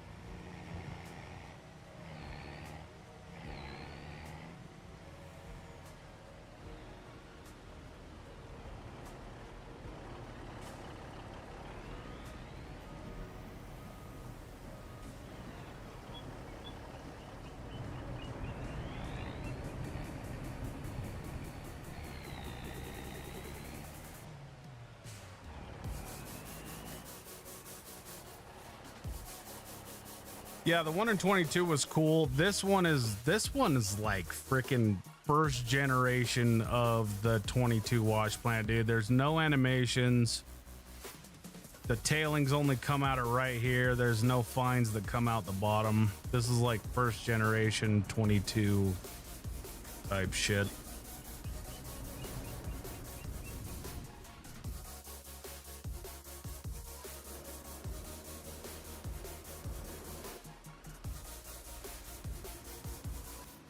Yeah, the one in 22 was cool. This one is like freaking first generation of the 22 wash plant, dude. There's no animations. The tailings only come out of right here. There's no fines that come out the bottom. This is like first generation 22 type shit.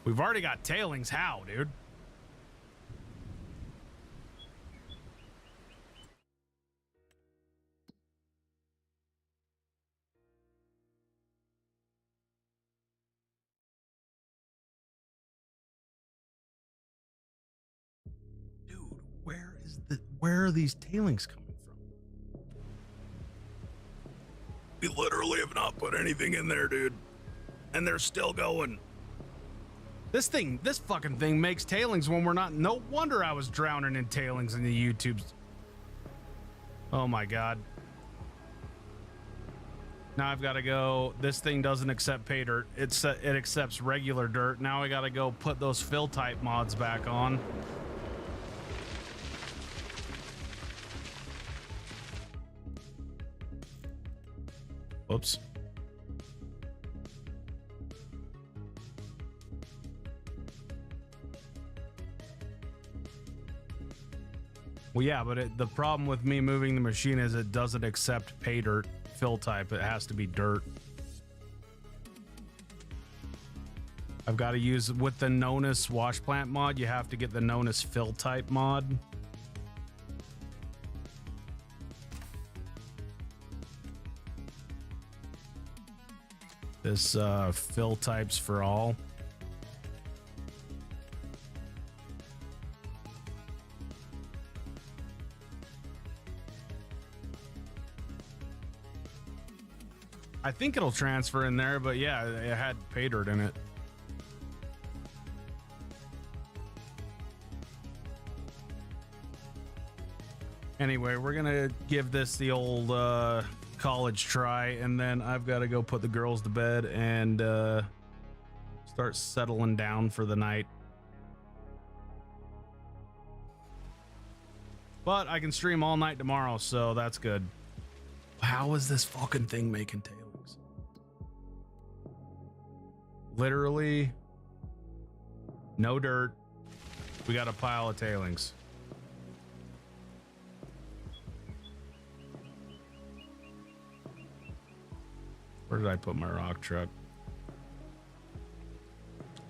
We've already got tailings. How, dude? Dude, where are these tailings coming from? We literally have not put anything in there, dude. And they're still going. This fucking thing makes tailings when we're not. No wonder I was drowning in tailings in the YouTubes. Oh my God. Now I've got to go. This thing doesn't accept pay dirt. It accepts regular dirt. Now I got to go put those fill type mods back on. Oops. Well, yeah, but the problem with me moving the machine is it doesn't accept pay dirt fill type. It has to be dirt. I've got to use with the Nonus wash plant mod. You have to get the Nonus fill type mod. This fill types for all. I think it'll transfer in there, but yeah, it had pay dirt in it. Anyway, we're gonna give this the old college try, and then I've got to go put the girls to bed and start settling down for the night. But I can stream all night tomorrow, so that's good. How is this fucking thing making tailings? Literally no dirt. We got a pile of tailings. Where did I put my rock truck?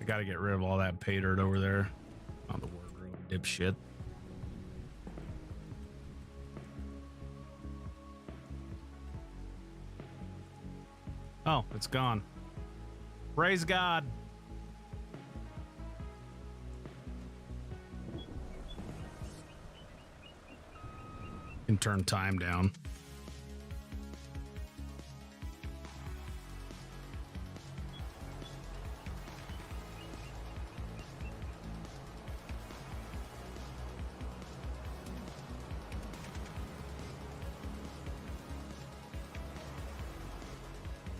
I gotta get rid of all that pay dirt over there on the wardrobe, dipshit. Oh, it's gone. Praise God. Can turn time down.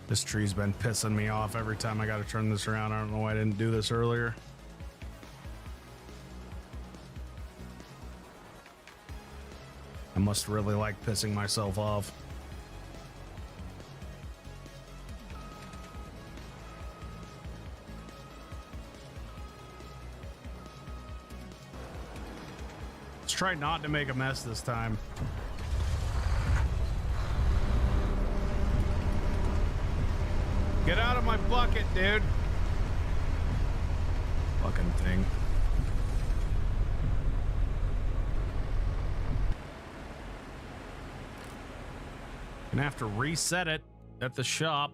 This tree's been pissing me off every time I got to turn this around. I don't know why I didn't do this earlier. I must really like pissing myself off. Let's try not to make a mess this time. Get out of my bucket, dude. Fucking thing. Gonna have to reset it at the shop.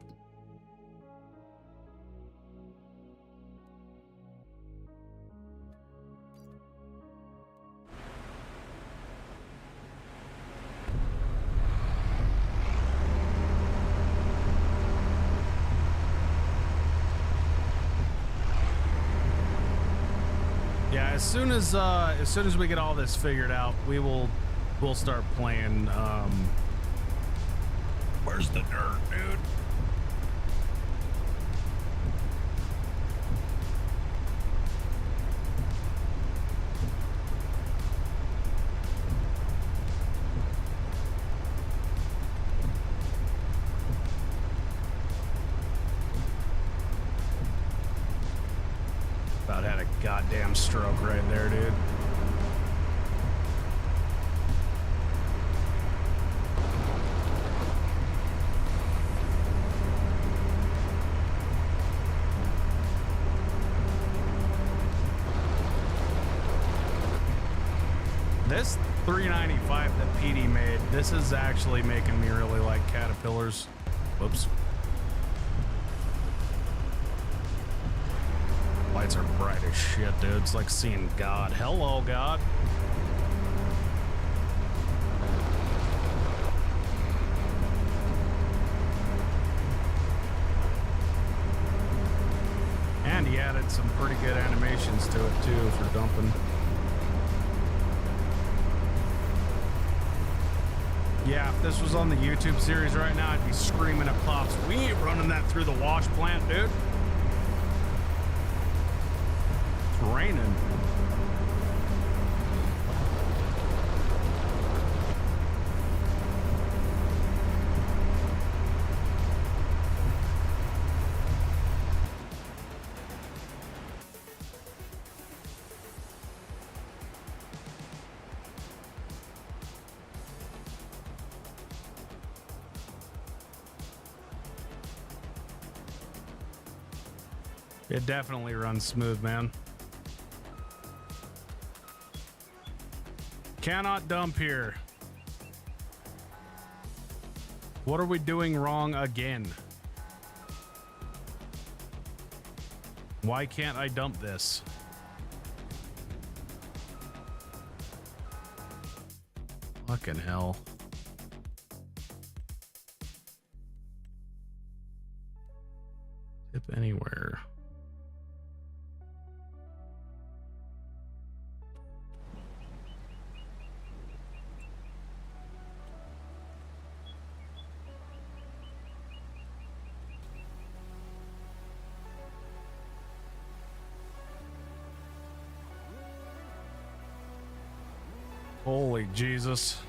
Yeah, as soon as we get all this figured out, we'll start playing. Where's the dirt, dude? About had a goddamn stroke right there, dude. This 395 that PD made, this is actually making me really like Caterpillars. Whoops. Lights are bright as shit, dude. It's like seeing God. Hello, God. And he added some pretty good animations to it, too, for dumping. Yeah, if this was on the YouTube series right now, I'd be screaming at Pops, we ain't running that through the wash plant, dude. It's raining. It definitely runs smooth, man. Cannot dump here. What are we doing wrong again? Why can't I dump this? Fucking hell. Tip anywhere. Holy Jesus.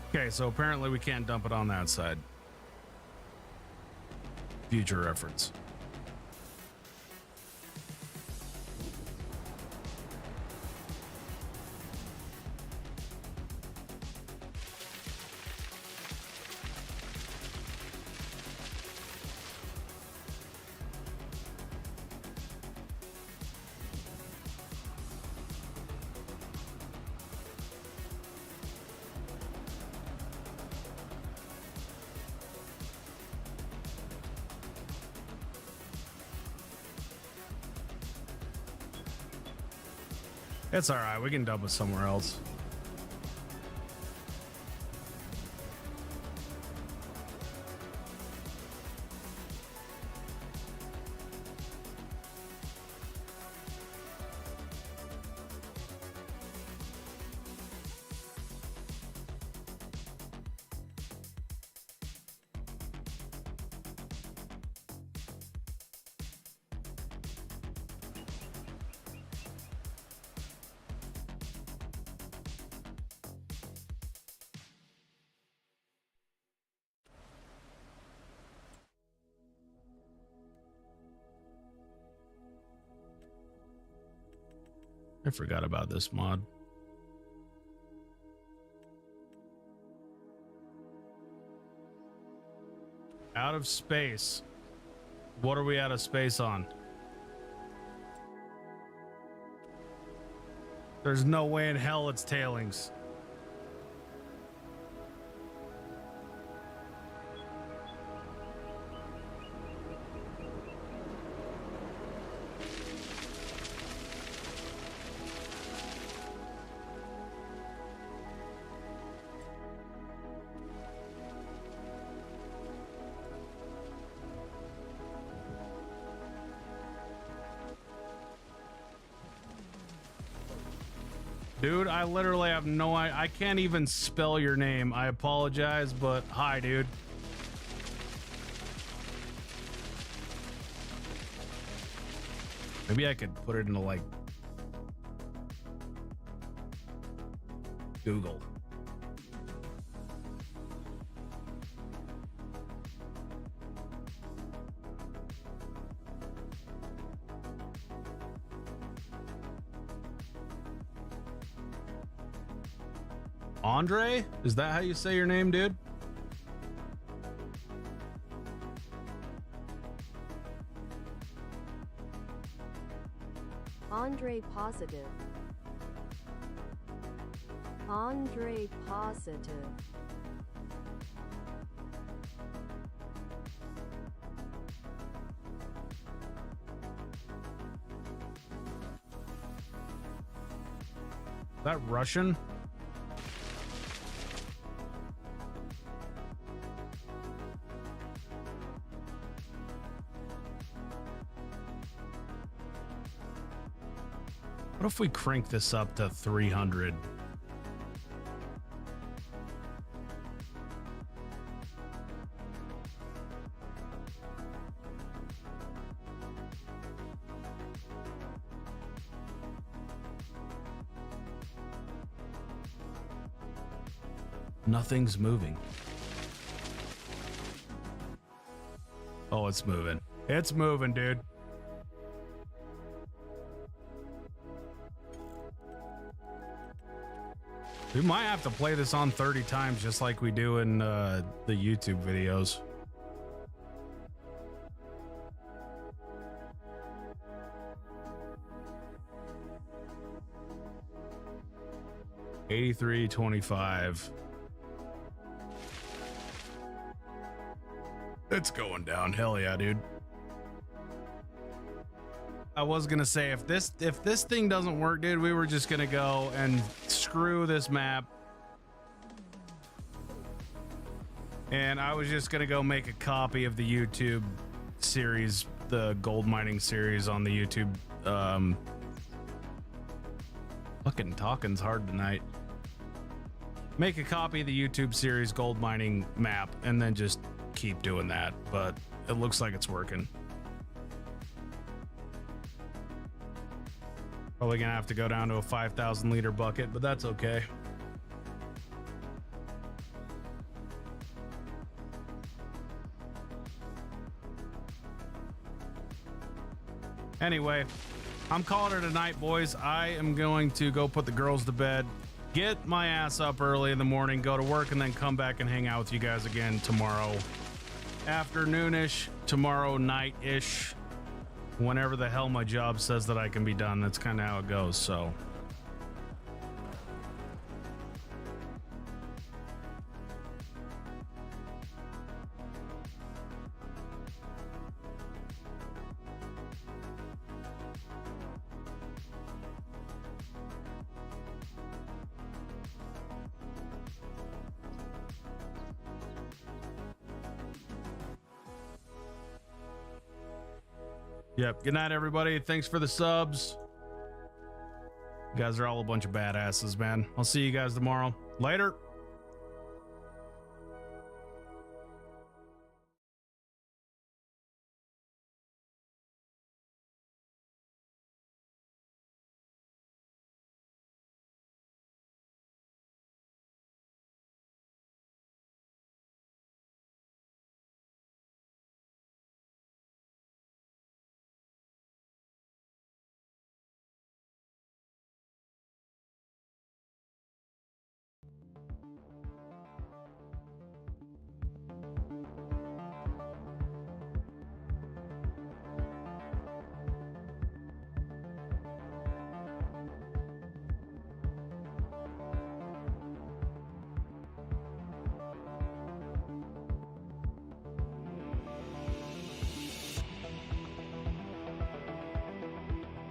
Okay, so apparently we can't dump it on that side. Future reference. It's all right. We can dump it somewhere else. I forgot about this mod. Out of space. What are we out of space on? There's no way in hell it's tailings. Dude, I literally have no idea. I can't even spell your name. I apologize, but hi, dude. Maybe I could put it into like Google. Andre? Is that how you say your name, dude? Andre positive. Andre positive. Is that Russian? What if we crank this up to 300? Nothing's moving. Oh, it's moving. It's moving, dude. We might have to play this on 30 times just like we do in the YouTube videos. $83.25. It's going down. Hell yeah, dude. I was gonna say if this thing doesn't work, dude, we were just gonna go and screw this map. And I was just gonna go make a copy of the YouTube series, the gold mining series on the YouTube. Fucking talking's hard tonight. Make a copy of the YouTube series gold mining map and then just keep doing that, but it looks like it's working. Probably gonna have to go down to a 5,000 liter bucket, but that's okay. Anyway, I'm calling it a night, boys. I am going to go put the girls to bed, get my ass up early in the morning, go to work, and then come back and hang out with you guys again tomorrow afternoonish, tomorrow night-ish. Whenever the hell my job says that I can be done. That's kind of how it goes, so. Yep. Good night, everybody. Thanks for the subs. You guys are all a bunch of badasses, man. I'll see you guys tomorrow. Later.